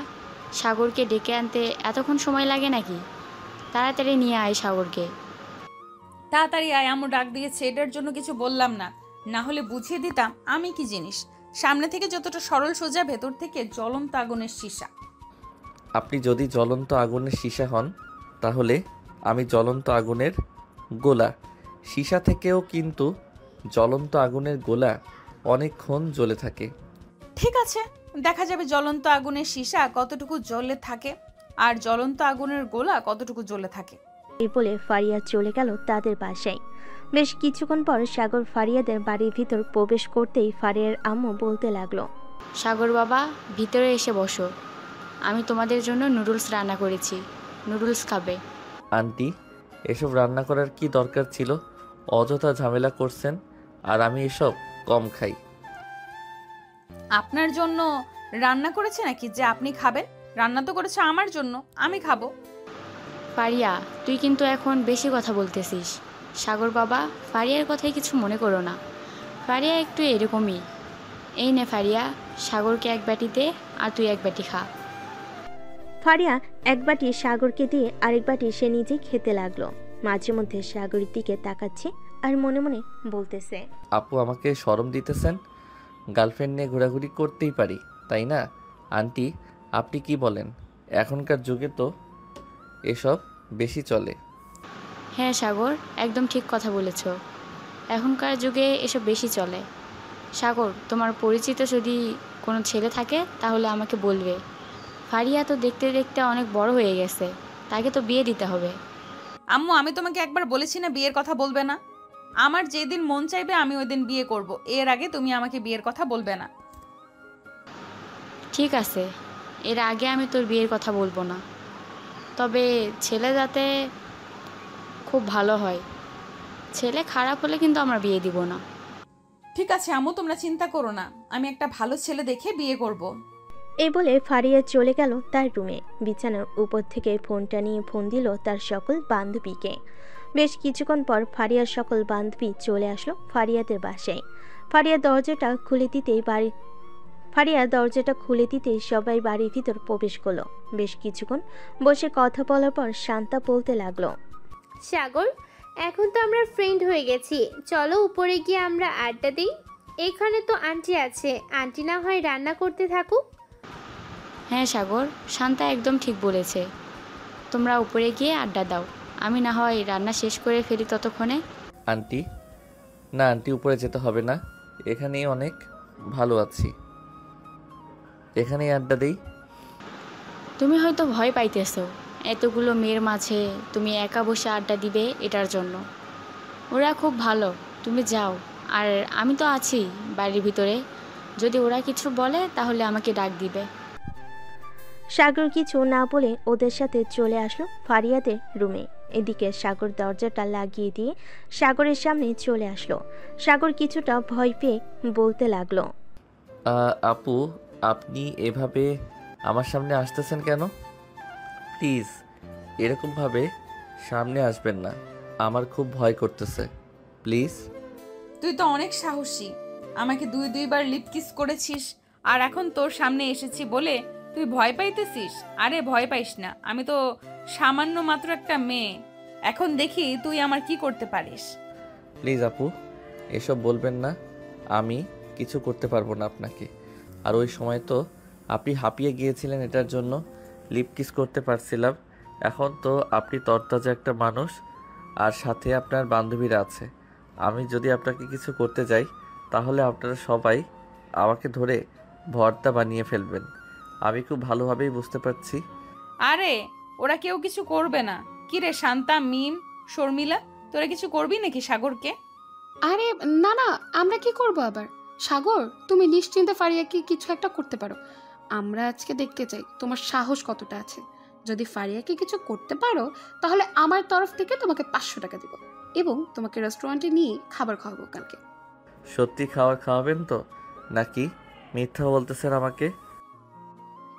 S4: সাগরকে ডেকে আনতে এতক্ষণ সময় লাগে নাকি? তাড়াতাড়ি নিয়ে আয় সাগরকে।
S1: তাড়াতাড়ি আয়, আম্মু ডাক দিয়েছে। এটার জন্য কিছু বললাম না, না হলে বুঝিয়ে দিতাম আমি কি জিনিস। সামনে থেকে যতটা সরল সোজা, ভেতর থেকে জ্বলন্ত আগুনের সীসা।
S2: আপনি যদি জ্বলন্ত আগুনের সীসা হন তাহলে আমি জ্বলন্ত আগুনের গোলা। সীসা থেকেও কিন্তু জ্বলন্ত আগুনের গোলা অনেকক্ষণ জ্বলে থাকে।
S1: ঠিক আছে, দেখা যাবে জ্বলন্ত আগুনের সীসা কতটুকু জ্বলে থাকে আর জ্বলন্ত আগুনের গোলা কতটুকু জ্বলে থাকে।
S3: এই বলে ফারিয়া চলে গেল তাদের বাসায়। বেশ কিছুক্ষণ পর সাগর ফারিয়াদের বাড়ির ভিতর প্রবেশ করতেই ফারিয়ার আম্মু বলতে লাগলো,
S4: সাগর বাবা, ভিতরে এসে বসো। আমি তোমাদের জন্য নুডলস রান্না করেছি, নুডলস খাবে।
S2: আন্টি, এসব রান্না করার কি দরকার ছিল? অযথা ঝামেলা করছেন, আর আমি এসব কম খাই।
S1: আপনার জন্য রান্না করেছে নাকি যে আপনি খাবেন? রান্না তো করেছে আমার জন্য, আমি খাবো।
S4: ফারিয়া, তুই কিন্তু এখন বেশি কথা বলতেছিস। সাগর বাবা, ফারিয়ার কথায় কিছু মনে করো না। ফারিয়া একটু এরকমই। এই নে ফারিয়া, সাগরকে এক বাটিতে আর তুই এক বাটি খা।
S3: ফারিয়া এক বাটি সাগরকে দিয়ে আরেক বাটি সে নিজে খেতে লাগলো। মাঝে মধ্যে সাগরের দিকে তাকাচ্ছে আর মনে মনে বলতেছে,
S2: আপু আমাকে শরম দিতেছেন? গার্লফ্রেন্ড নিয়ে ঘোরাঘুরি করতেই পারি, তাই না? আন্টি, আপনি কি বলেন? এখনকার যুগে তো এসব বেশি চলে।
S4: হ্যাঁ সাগর, একদম ঠিক কথা বলেছ। এখনকার যুগে এসব বেশি চলে। সাগর, তোমার পরিচিত যদি কোনো ছেলে থাকে তাহলে আমাকে বলবে। ফারিয়া তো দেখতে দেখতে অনেক বড় হয়ে গেছে, তাকে তো বিয়ে দিতে হবে।
S1: আম্মু, আমি তোমাকে একবার বলেছি না বিয়ের কথা বলবে না? আমার যেদিন মন চাইবে আমি ওই দিন বিয়ে করব, এর আগে তুমি আমাকে বিয়ের কথা বলবে না।
S4: ঠিক আছে, এর আগে আমি তোর বিয়ের কথা বলবো না, তবে ছেলে যাতে খুব ভালো হয়। ছেলে খারাপ হলে কিন্তু আমরা বিয়ে দিব না।
S1: ঠিক আছে আম্মু, তোমরা চিন্তা করো না, আমি একটা ভালো ছেলে দেখে বিয়ে করব।
S3: এই বলে ফারিয়া চলে গেল তার রুমে। বিছানার উপর থেকে ফোনটা নিয়ে ফোন দিল তার সকল বান্ধবীকে। বেশ কিছুক্ষণ পর ফারিয়ার সকল বান্ধবী চলে আসলো ফারিয়াদের বাসায়। ফারিয়া দরজাটা খুলে দিতেই সবাই বাড়ির ভিতর প্রবেশ করলো। বেশ কিছুক্ষণ বসে কথা বলার পর শান্তা বলতে লাগলো,
S5: সাগর, এখন তো আমরা ফ্রেন্ড হয়ে গেছি, চলো উপরে গিয়ে আমরা আড্ডা দিই। এখানে তো আন্টি আছে, আন্টি না হয় রান্না করতে থাকুক।
S4: হ্যাঁ সাগর, শান্তা একদম ঠিক বলেছে। তোমরা উপরে গিয়ে আড্ডা দাও, আমি না হয় রান্না শেষ করে ফেলি ততক্ষণে।
S2: আন্টি, না আন্টি, উপরে যেতে হবে না, এখানেই অনেক ভালো আছি, এখানেই আড্ডা দেই।
S4: তুমি হয়তো ভয় পাইতেছো এতগুলো মেয়ের মাঝে তুমি একা বসে আড্ডা দিবে এটার জন্য। ওরা খুব ভালো, তুমি যাও, আর আমি তো আছি বাড়ির ভিতরে, যদি ওরা কিছু বলে তাহলে আমাকে ডাক দিবে।
S3: সাগর কিছু না বলে ওদের সাথে চলে আসলো ফারিয়াদের রুমে। এদিকে সাগর দরজাটা লাগিয়ে দিয়ে সাগরের সামনে চলে আসলো। সাগর কিছুটা ভয় পেয়ে বলতে লাগলো,
S2: আপু, আপনি এভাবে আমার সামনে আসতেছেন কেন? প্লিজ এরকমভাবে সামনে আসবেন না, আমার খুব ভয় করতেছে, প্লিজ।
S1: তুই তো অনেক সাহসী, আমাকে দুইবার লিপ কিস করেছিস, আর এখন তোর সামনে এসেছি বলে তুই ভয় পাইতেছিস? আরে ভয় পাইস না, আমি তো সামান্য মাত্র একটা মেয়ে, এখন দেখি তুই আমার কি করতে পারিস।
S2: প্লিজ আপু, এসব বলবেন না, আমি কিছু করতে পারবো না আপনাকে। আর ওই সময় তো আপনি হাঁপিয়ে গিয়েছিলেন, এটার জন্য লিপ কিস করতে পারছিলাম। এখন তো আপনি তরতাজা একটা মানুষ, আর সাথে আপনার বান্ধবীরা আছে। আমি যদি আপনাকে কিছু করতে যাই তাহলে আপনারা সবাই আমাকে ধরে ভর্তা বানিয়ে ফেলবেন। আমি খুব ভালোভাবেই বুঝতে পারছি।
S1: আরে ওরা কেউ কিছু করবে না। কি রে শান্তা, মিম, শর্মিলা, তোরা কিছু করবি নাকি সাগরকে?
S11: আরে না না, আমরা কি করব আবার? সাগর, তুমি নিশ্চিন্তে ফারিয়াকে কিছু একটা করতে পারো। আমরা আজকে দেখতে চাই তোমার সাহস কতটা আছে। যদি ফারিয়াকে কিছু করতে পারো তাহলে আমার তরফ থেকে তোমাকে 500 টাকা দিব এবং তোমাকে রেস্টুরেন্টে নিয়ে খাবার খাওয়াবো কালকে।
S2: সত্যি খাবার খাওয়াবেন তো, নাকি মিথ্যা বলতেছেন আমাকে?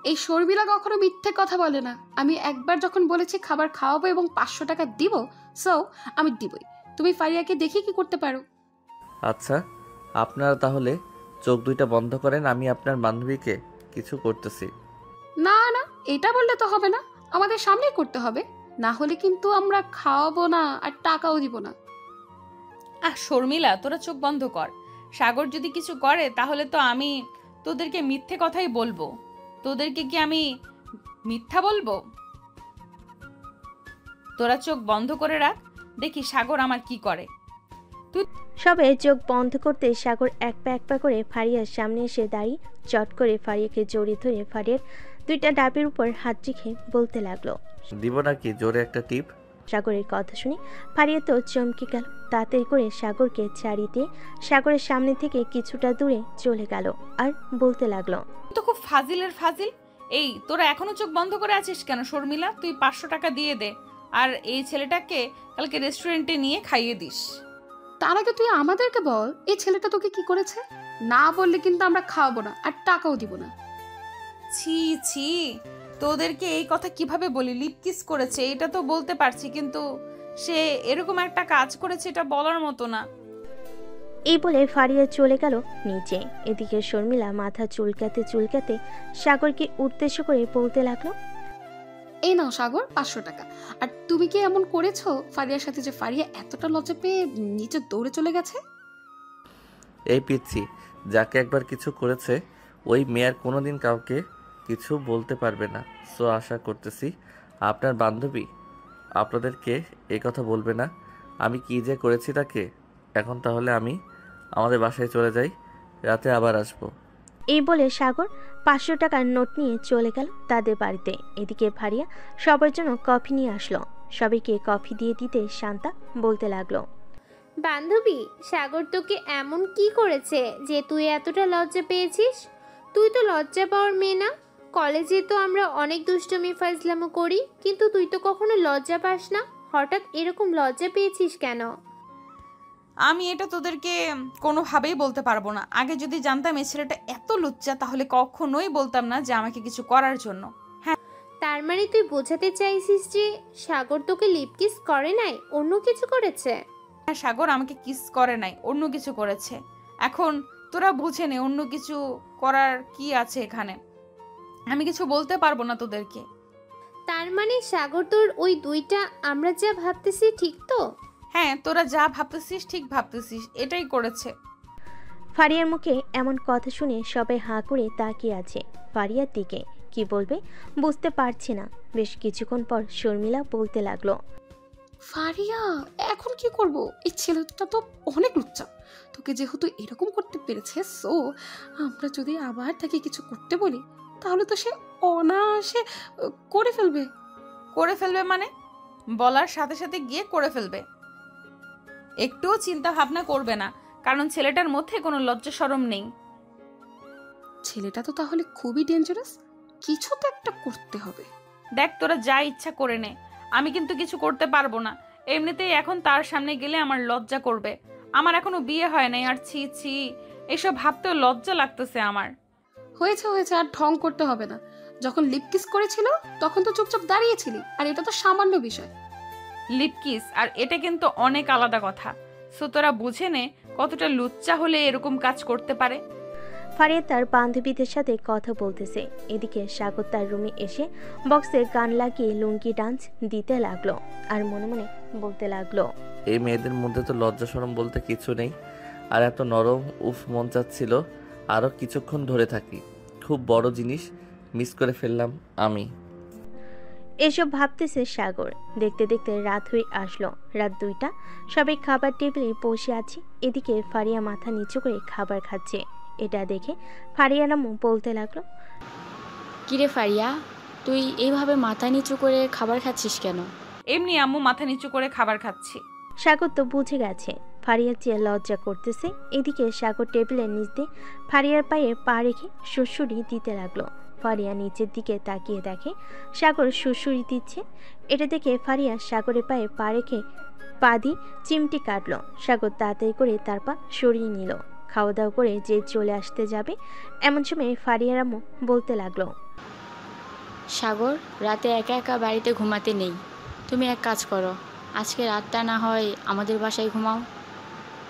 S11: এই শর্মিলা কখনো মিথ্যে কথা বলে না। আমি একবার যখন বলেছি খাবার খাওয়াবো এবং 500 টাকা দিব, সো আমি দিবই। তুমি ফারিয়াকে দেখে কি করতে পারো।
S2: আচ্ছা, আপনারা তাহলে চোখ দুইটা বন্ধ করেন, আমি আপনার বান্ধবীকে কিছু করতেছি।
S11: না না, এটা বললে তো হবে না, আমাদের সামনেই করতে হবে, না হলে কিন্তু আমরা খাওয়াবো না আর টাকাও দিব না।
S1: শর্মিলা, তোরা চোখ বন্ধ কর। সাগর যদি কিছু করে তাহলে তো আমি তোদেরকে মিথ্যে কথাই বলবো। তোদেরকে কি আমি মিথ্যা বলবো? তোরা চোখ বন্ধ করে রাখ, দেখি সাগর আমার কি করে।
S3: সবে চোখ বন্ধ করতে সাগর এক পা করে ফারিয়ার সামনে এসে দাঁড়িয়ে চট করে ফারিয়াকে জড়িয়ে ধরে ফারিয়ার দুইটা ডাবের উপর হাত রেখে বলতে লাগলো,
S2: দিব নাকি জোরে একটা টিপ?
S3: সাগরের কথা শুনে ফারিয়া তো চমকে গেল। তাড়াতাড়ি করে সাগরকে ছাড়িয়ে দিয়ে সাগরের সামনে থেকে কিছুটা দূরে চলে গেল আর বলতে লাগলো,
S1: তো খুব ফাজিলের ফাজিল। এই তোরা এখনো চোখ বন্ধ করে আছিস কেন? শর্মিলা, তুই 500 টাকা দিয়ে দে, আর এই ছেলেটাকে কালকে রেস্টুরেন্টে নিয়ে খাইয়ে দিস।
S11: তার আগে তুই আমাদেরকে বল, এই ছেলেটা তোকে কি করেছে? না বললে কিন্তু আমরা খাওয়াবো না আর টাকাও দিব না।
S1: ছি ছি, তোদেরকে এই কথা কিভাবে বলি? লিপ কিস করেছে এটা তো বলতে পারছি, কিন্তু সে এরকম একটা কাজ করেছে এটা বলার মতো না।
S3: এই বলে ফারিয়া চলে গেল নিচে। এদিকে শর্মিলা মাথা চুলকাতে সাগরকে উদ্দেশ্য করে বলতে লাগলো,
S11: এই নাও সাগর, 500 টাকা। আর তুমি কি এমন করেছো ফারিয়ার সাথে যে ফারিয়া এতটা লজ্জা পেয়ে নিচে দৌড়ে চলে গেছে?
S2: এই পিচ্ছি, যাকে একবার কিছু করেছে ওই মেয়ার কোনোদিন কাউকে কিছু বলতে পারবে না। সো আশা করতেছি আপনার বান্ধবী আপনাদেরকে এই কথা বলবে না আমি কি যে করেছি তাকে। এখন তাহলে আমি আমাদের বাসায় চলে যাই, রাতে আবার আসবো।
S3: এই বলে সাগর 500 টাকার নোট নিয়ে চলে গেল তাদের বাড়িতে। এদিকে ফারিয়া সবার জন্য কফি নিয়ে আসলো। সবাইকে কফি দিয়ে দিতে শান্তা বলতে লাগলো,
S5: বান্ধবী, সাগর তোকে এমন কি করেছে যে তুই এতটা লজ্জা পেয়েছিস? তুই তো লজ্জা পাওয়ার মেয়ে না। কলেজে তো আমরা অনেক দুষ্টুমি ফাজলামো করি, কিন্তু তুই তো কখনো লজ্জা পাস না। হঠাৎ এরকম লজ্জা পেয়েছিস কেন?
S1: আমি এটা তোদেরকে কোনোভাবেই বলতে পারবো না। আগে যদি জানতাম এই ছেলেটা এত লুচ্চা তাহলে কখনোই বলতাম না যে আমাকে কিছু করার জন্য। হ্যাঁ,
S5: তার মানে তুই বোঝাতে চাইছিস যে সাগর তোকে লিপ কিস করে নাই, অন্য কিছু করেছে?
S1: হ্যাঁ, সাগর আমাকে কিস করে নাই, অন্য কিছু করেছে। এখন তোরা বুঝে নে অন্য কিছু করার কি আছে এখানে। আমি কিছু বলতে পারবো না তোদেরকে।
S5: তার মানে সাগর তোর ওই দুইটা আমরা যা ভাবতেছি ঠিক তো?
S1: হ্যাঁ, তোরা যা ভাবতেছিস ঠিক ভাবতেছিস, এটাই করেছে।
S3: ফারিয়ার মুখে এমন কথা শুনে সবাই হাঁ করে তাকিয়ে আছে ফারিয়ার দিকে। কি বলবে বুঝতে পারছে না। বেশ কিছুক্ষণ পর শর্মিলা বলতে লাগলো,
S11: ফারিয়া, এখন কি করব? এই ছেলেটা তো অনেক লুচ্চা। তোকে যেহেতু এরকম করতে পেরেছে, সো আমরা যদি আবার তাকে কিছু করতে বলি তাহলে তো সে অনায়াসে করে ফেলবে।
S1: করে ফেলবে মানে? বলার সাথে সাথে গিয়ে করে ফেলবে। একটুও চিন্তা ভাবনা করবে না, কারণ ছেলেটার মধ্যে কোনো লজ্জা শরম নেই।
S11: ছেলেটা তো তাহলে খুবই ডেঞ্জারাস, কিছু তো একটা করতে হবে।
S1: দেখ তোরা যা ইচ্ছা করে নে, আমি কিন্তু কিছু করতে পারবো না। এমনিতেই এখন তার সামনে গেলে আমার লজ্জা করবে। আমার এখনো বিয়ে হয় নাই, আর ছি ছি এসব ভাবতেও লজ্জা লাগতেছে আমার।
S11: হয়েছে হয়েছে, আর ঢং করতে হবে না। যখন লিপ কিস করেছিল তখন তো চুপচাপ দাঁড়িয়েছিলি, আর এটা তো সামান্য বিষয়।
S1: লিপ কিস আর এটা কিন্তু অনেক আলাদা কথা। সো তোরা বুঝে নে কতটা লুচ্চা হলে এরকম কাজ করতে পারে।
S3: ফারিয়া তার বান্ধবীদের সাথে কথা বলতেছে, এদিকে সাগর তার রুমে এসে বক্সে গান লাগিয়ে লুঙ্গি ডান্স দিতে লাগলো আর মনে মনে বলতে লাগলো,
S2: এই মেয়েদের মধ্যে তো লজ্জা শরম বলতে কিছু নেই। আর এত নরম, উফ মন চাচ্ছিল আরও কিছুক্ষণ ধরে থাকি। খুব বড় জিনিস মিস করে ফেললাম আমি।
S3: এসব ভাবতেছে সাগর। দেখতে দেখতে রাত হয়ে আসলো, রাত 2টা। সবাই খাবার টেবিলে বসে আছে। এদিকে ফারিয়া মাথা নিচু করে খাবার খাচ্ছে। এটা দেখে ফারিয়া নামও বলতে লাগলো,
S4: কিরে ফারিয়া, তুই এইভাবে মাথা নিচু করে খাবার খাচ্ছিস কেন?
S1: এমনি আম্মু, মাথা নিচু করে খাবার খাচ্ছি।
S3: সাগর তো বুঝে গেছে ফারিয়ার চেয়ে লজ্জা করতেছে। এদিকে সাগর টেবিলের নিচ দিয়ে ফারিয়ার পায়ে পা রেখে সুড়সুড়ি দিতে লাগলো। ফারিয়া নিচের দিকে তাকিয়ে দেখে সাগর সুড়সুড়ি দিচ্ছে। এটা দেখে ফারিয়া সাগরের পায়ে পা রেখে পা দিয়ে চিমটি কাটলো। সাগর তাড়াতাড়ি করে তার পা সরিয়ে নিল। খাওয়া দাওয়া করে যে চলে আসতে যাবে, এমন সময় ফারিয়ার আম্মু বলতে লাগলো,
S4: সাগর, রাতে একা একা বাড়িতে ঘুমাতে নেই। তুমি এক কাজ করো, আজকে রাতটা না হয় আমাদের বাসায় ঘুমাও,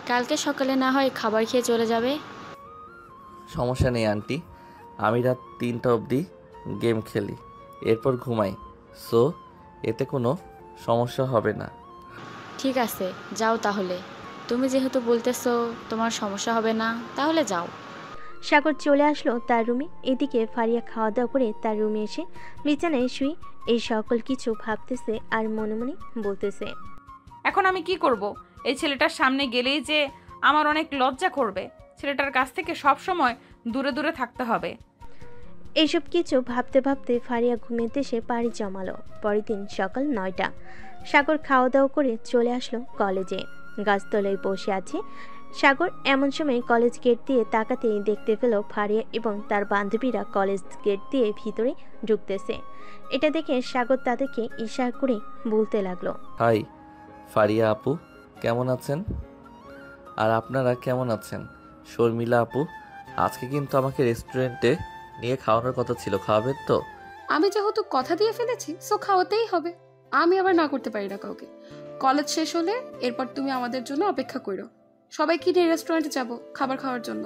S4: কালকে সকালে না হয় খাবার খেয়ে চলে যাবে।
S2: সমস্যা নেই আন্টি, আমি রাত 3টা অবধি গেম খেলি, এরপর ঘুমাই। সো এতে কোনো সমস্যা হবে না।
S4: ঠিক আছে, যাও তাহলে। তুমি যেহেতু বলতেছো তোমার সমস্যা হবে না, তাহলে যাও।
S3: সাগর চলে আসলো তার রুমে। এদিকে ফারিয়া খাওয়া দাওয়া করে তার রুমে এসে বিছানায় শুয়ে এই সকল কিছু ভাবতেছে আর মনে মনে বলতেছে,
S1: এখন আমি কি করব? এই ছেলেটার সামনে গেলেই যে আমার অনেক লজ্জা করবে। ছেলেটার কাছ থেকে সব সময় দূরে দূরে থাকতে হবে।
S3: এইসব কিছু ভাবতে ভাবতে ফারিয়া ঘুমেতে এসে পাড়ি জমালো। পরের দিন সকাল 9টা। সাগর খাওয়া দাওয়া করে চলে আসলো কলেজে। গাছতলায় বসে আছে সাগর। এমন সময় কলেজ গেট দিয়ে তাকাতেই দেখতে পেল ফারিয়া এবং তার বান্ধবীরা কলেজ গেট দিয়ে ভিতরে ঢুকতেছে। এটা দেখে সাগর তাদেরকে ইশারা করে বলতে লাগলো,
S2: হাই ফারিয়া আপু, কেমন আছেন? আর আপনারা কেমন আছেন? শর্মিলা আপু, আজকে কিন্তু আমাকে রেস্টুরেন্টে নিয়ে খাওয়ানোর কথা ছিল, খাওয়াবেন তো?
S11: আমি যেহেতু কথা দিয়ে ফেলেছি, সো খাওয়াতেই হবে। আমি আবার না করতে পারি না কাউকে। কলেজ শেষ হলে এরপর তুমি আমাদের জন্য অপেক্ষা করো। সবাইকে নিয়ে রেস্টুরেন্টে যাব খাবার খাওয়ার জন্য।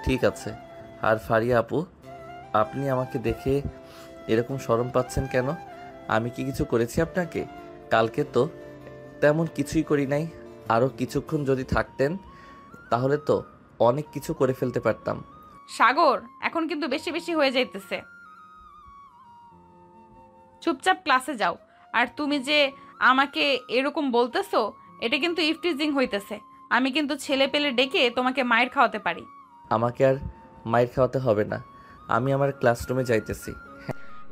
S2: ঠিক আছে। আর ফারিয়া আপু, আপনি আমাকে দেখে এরকম শরম পাচ্ছেন কেন? আমি কি কিছু করেছি আপনাকে? কালকে তো তেমন কিছুই করি নাই। আরও কিছুক্ষণ যদি থাকতেন তাহলে তো অনেক কিছু করে ফেলতে পারতাম।
S1: সাগর, এখন কিন্তু বেশি বেশি হয়ে যাইতেছে। চুপচাপ ক্লাসে যাও। আর তুমি যে আমাকে এরকম বলতেছো, এটা কিন্তু ইফটিজিং হইতেছে। আমি কিন্তু ছেলে পেলে ডেকে তোমাকে মায়ের খাওয়াতে পারি।
S2: আমাকে আর মায়ের খাওয়াতে হবে না, আমি আমার ক্লাসরুমে যাইতেছি।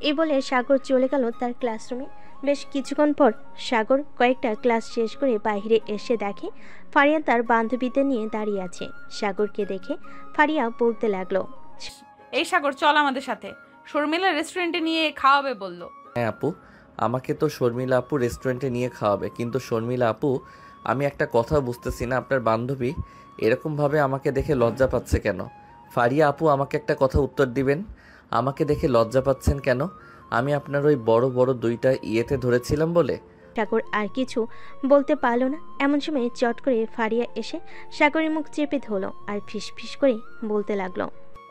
S3: এই বলে সাগর চলে গেল তার ক্লাসরুমে। বেশ কিছুক্ষণ পর সাগর কয়েকটা ক্লাস শেষ করে বাইরে এসে দেখে ফারিয়া তার বান্ধবীদের নিয়ে দাঁড়িয়ে আছে। সাগরকে দেখে ফারিয়া বলতে লাগলো,
S1: এই সাগর, চল আমাদের সাথে। শর্মিলা রেস্টুরেন্টে নিয়ে খাওয়াবে বললো।
S2: হ্যাঁ আপু, আমাকে তো শর্মিলা আপু রেস্টুরেন্টে নিয়ে খাওয়াবে, কিন্তু শর্মিলা আপু, আমি একটা কথা বুঝতেছি না, আপনার বান্ধবী এরকমভাবে আমাকে দেখে লজ্জা পাচ্ছে কেন? ফারিয়া আপু, আমাকে একটা কথা উত্তর দিবেন, আমাকে দেখে লজ্জা পাচ্ছেন কেন? আমি আপনার ওই বড় বড় 2টা ইয়েতে ধরেছিলাম বলে?
S3: সাগর আর কিছু বলতে পারল না। এমন সময় চট করে ফারিয়া এসে সাগরের মুখ চেপে ধরল আর ফিস ফিস করে বলতে লাগলো,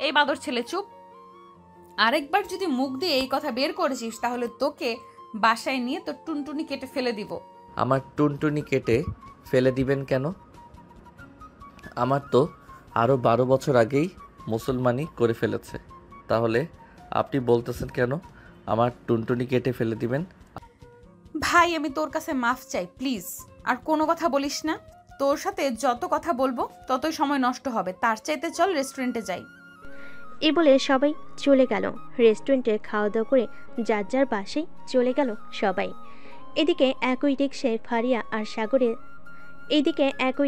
S1: এই বাদর ছেলে, চুপ। আরেকবার যদি মুখ দিয়ে এই কথা বের করেছিস তাহলে তোকে বাসায় নিয়ে তোর টুনটুনি কেটে ফেলে দিব।
S2: আমার টুনটুনি কেটে ফেলে দিবেন কেন? আমার তো আরও 12 বছর আগেই মুসলমানি করে ফেলেছে, তাহলে আপনি বলতেছেন কেন আমার টুনটুনি কেটে ফেলে দিবেন?
S1: ভাই, আমি তোর কাছে মাফ চাই, প্লিজ। আর কোনো কথা বলিস না। তোর সাথে যত কথা বলবো ততই সময় নষ্ট হবে। তার চাইতে চল রেস্টুরেন্টে যাই।
S3: এই বলে সবাই চলে গেল রেস্টুরেন্টে। খাওয়া দাওয়া করে যার যার বাসায় চলে গেল সবাই। এদিকে একই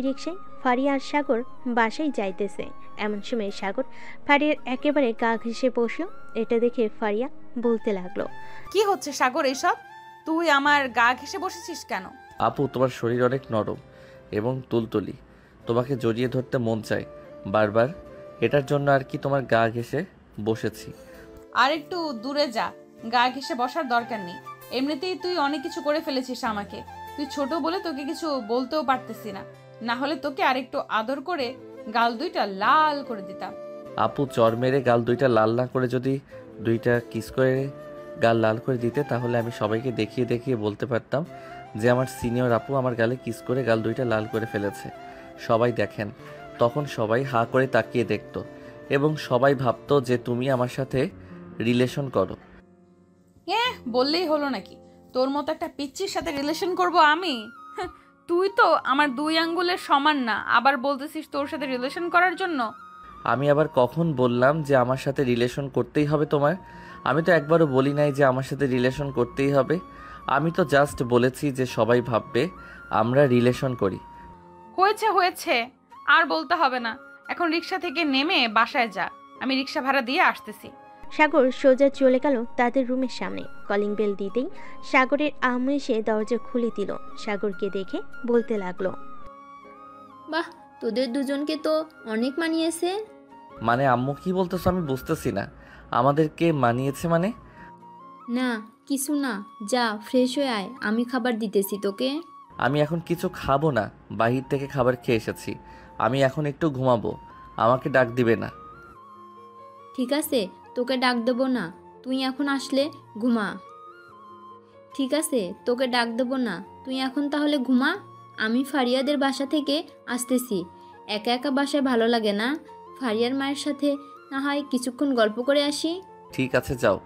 S3: রিক্সায় ফারিয়া আর সাগর বাসায় যাইতেছে। এমন সময় সাগর ফারিয়ার একেবারে গা ঘেঁষে বসলো। এটা দেখে ফারিয়া বলতে লাগলো,
S1: কি হচ্ছে সাগর এসব? তুই আমার গা ঘেঁষে বসেছিস কেন?
S2: আপু, তোমার শরীর অনেক নরম এবং তুলতুলি, তোমাকে জড়িয়ে ধরতে মন চায় বারবার, এটার জন্য আর কি তোমার গা ঘেঁষে বসেছি।
S1: আর একটু দূরে যা, গা ঘেঁষে বসার দরকার নেই। এমনিতেই তুই অনেক কিছু করে ফেলেছিস আমাকে। তুই ছোট বলে তোকে কিছু বলতেও পারতেছি না, না হলে তোকে আরেকটু আদর করে গাল দুইটা লাল করে দিতাম।
S2: আপু, চর মেরে গাল দুইটা লাল না করে যদি দুইটা কিস করে গাল লাল করে দিতে, তাহলে আমি সবাইকে দেখিয়ে দেখিয়ে বলতে পারতাম যে আমার সিনিয়র আপু আমার গালে কিস করে গাল দুইটা লাল করে ফেলেছে। সবাই দেখেন, তখন সবাই হা করে তাকিয়ে দেখতো এবং সবাই ভাবতো যে তুমি আমার সাথে রিলেশন করো।
S1: বললেই হলো নাকি? তোর মতো একটা পিচ্চির সাথে রিলেশন করব আমি? তুই তো আমার 2 আঙ্গুলের সমান না, আবার বলতেছিস তোর সাথে রিলেশন করার জন্য?
S2: আমি আবার কখন বললাম যে আমার সাথে রিলেশন করতেই হবে তোমার? আমি তো একবারও বলি নাই যে আমার সাথে রিলেশন করতেই হবে। আমি তো জাস্ট বলেছি যে সবাই ভাববে আমরা রিলেশন করি।
S1: হয়েছে হয়েছে, আর বলতে হবে না। এখন রিক্সা থেকে নেমে বাসায় যা, আমি রিক্সা ভাড়া দিয়ে আসতেছি।
S3: সাগর সোজা চলে গেল তাদের রুমের সামনে। কলিং বেল দিতেই সাগরের আম্মু এসে দরজা খুলে দিল। সাগরকে দেখে বলতে লাগলো,
S6: বাহ, তোদের দুজনকে তো অনেক মানিয়েছে।
S2: মানে আম্মু কি বলতেছো আমি বুঝতেছি না। আমাদেরকে মানিয়েছে মানে?
S6: না কিছু না, যা ফ্রেশ হয়ে আয়, আমি খাবার দিতেছি তোকে।
S2: আমি এখন কিছু খাবো না, বাহির থেকে খাবার খেয়ে এসেছি। আমি এখন একটু ঘুমাবো, আমাকে ডাক দিবে না।
S6: ঠিক আছে, তোকে ডাক দেবো না, তুই এখন আসলে ঘুমা। ঠিক আছে, তোকে ডাক দেবো না, তুই এখন তাহলে ঘুমা। আমি ফারিয়াদের বাসা থেকে আসতেছি। একা একা বাসায় ভালো লাগে না, ফারিয়ার মায়ের সাথে না হয় কিছুক্ষণ গল্প করে আসি।
S2: ঠিক আছে, যাও।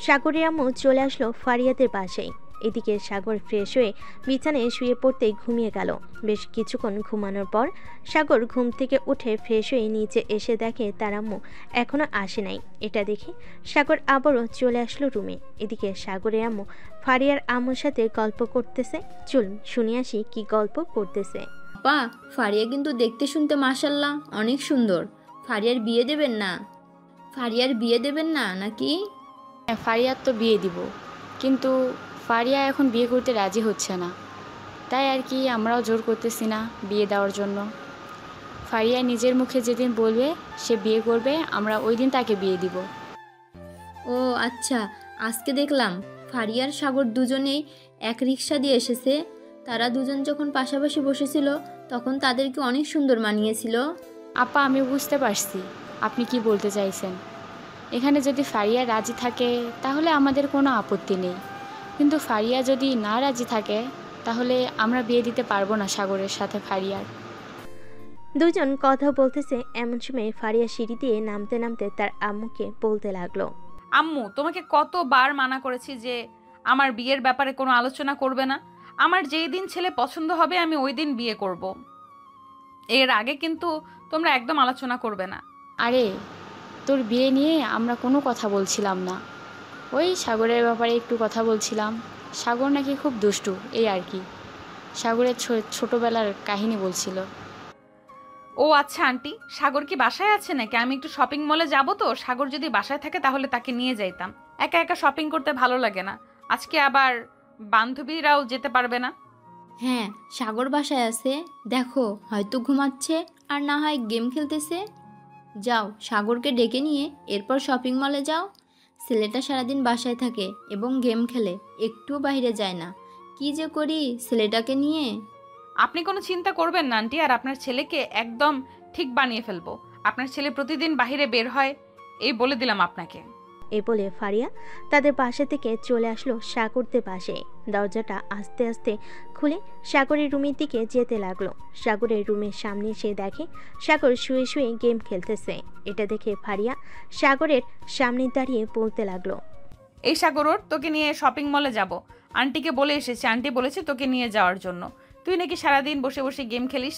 S3: সাগরের আম্মু চলে আসলো ফারিয়াদের বাসায়। এদিকে সাগর ফ্রেশ হয়ে বিছানায় শুয়ে পড়তেই ঘুমিয়ে গেল। বেশ কিছুক্ষণ ঘুমানোর পর সাগর ঘুম থেকে উঠে ফ্রেশ হয়ে নিচে এসে দেখে তার আম্মু এখনো আসে নাই। এটা দেখে সাগর আবারও চলে আসলো রুমে। এদিকে সাগরের আম্মু ফারিয়ার আম্মুর সাথে গল্প করতেছে। চল শুনে আসি কি গল্প করতেছে।
S6: পা, ফারিয়া কিন্তু দেখতে শুনতে মাশাল্লাহ অনেক সুন্দর। ফারিয়ার বিয়ে দেবেন না? ফারিয়ার বিয়ে দেবেন না নাকি?
S4: হ্যাঁ, ফারিয়ার তো বিয়ে দিব, কিন্তু ফারিয়া এখন বিয়ে করতে রাজি হচ্ছে না, তাই আর কি আমরাও জোর করতেছি না বিয়ে দেওয়ার জন্য। ফারিয়া নিজের মুখে যেদিন বলবে সে বিয়ে করবে, আমরা ওই দিন তাকে বিয়ে দিব।
S6: ও আচ্ছা, আজকে দেখলাম ফারিয়ার সাগর দুজনেই এক রিক্সা দিয়ে এসেছে। তারা দুজন যখন পাশাপাশি বসেছিল তখন তাদেরকে অনেক সুন্দর মানিয়েছিল।
S4: আপা, আমি বুঝতে পারছি আপনি কি বলতে চাইছেন। এখানে যদি ফারিয়া রাজি থাকে তাহলে আমাদের কোনো আপত্তি নেই, কিন্তু ফারিয়া যদি না রাজি থাকে তাহলে আমরা বিয়ে দিতে পারবো না সাগরের সাথে ফারিয়ার।
S3: দুজন কথা বলতেছে এমন সময় ফারিয়া সিঁড়ি দিয়ে নামতে নামতে তার আম্মুকে বলতে লাগলো,
S1: আম্মু, তোমাকে কতবার মানা করেছি যে আমার বিয়ের ব্যাপারে কোনো আলোচনা করবে না। আমার যেই দিন ছেলে পছন্দ হবে আমি ওই দিন বিয়ে করব। এর আগে কিন্তু তোমরা একদম আলোচনা করবে না।
S4: আরে, তোর বিয়ে নিয়ে আমরা কোনো কথা বলছিলাম না, ওই সাগরের ব্যাপারে একটু কথা বলছিলাম। সাগর নাকি খুব দুষ্টু, এই আর কি। সাগরের ছোটবেলার কাহিনী বলছিল।
S1: ও আচ্ছা আন্টি, সাগর কি বাসায় আছে নাকি? আমি একটু শপিং মলে যাব তো, সাগর যদি বাসায় থাকে তাহলে তাকে নিয়ে যাইতাম। একা একা শপিং করতে ভালো লাগে না। আজকে আবার বান্ধবীরাও যেতে পারবে না।
S6: হ্যাঁ, সাগর বাসায় আছে, দেখো হয়তো ঘুমাচ্ছে আর না হয় গেম খেলতেছে। যাও, সাগরকে ডেকে নিয়ে এরপর শপিং মলে যাও। ছেলেটা সারাদিন বাসায় থাকে এবং গেম খেলে, একটুও বাইরে যায় না। কি যে করি ছেলেটাকে নিয়ে।
S1: আপনি কোনো চিন্তা করবেন না আন্টি, আর আপনার ছেলেকে একদম ঠিক বানিয়ে ফেলবো। আপনার ছেলে প্রতিদিন বাইরে বের হয়, এই বলে দিলাম আপনাকে।
S3: এই বলে ফারিয়া তাদের পাশে থেকে চলে আসলো সাগরদের পাশে। দরজাটা আস্তে আস্তে খুলে সাগরের রুমের দিকে যেতে লাগলো। সাগরের রুমের সামনে এসে দেখে সাগর শুয়ে শুয়ে গেম খেলতেছে। এটা দেখে ফারিয়া সাগরের সামনে দাঁড়িয়ে বলতে লাগলো,
S1: এই সাগর, তোকে নিয়ে শপিং মলে যাব। আন্টিকে বলে এসেছি, আন্টি বলেছে তোকে নিয়ে যাওয়ার জন্য। তুই নাকি সারাদিন বসে বসে গেম খেলিস।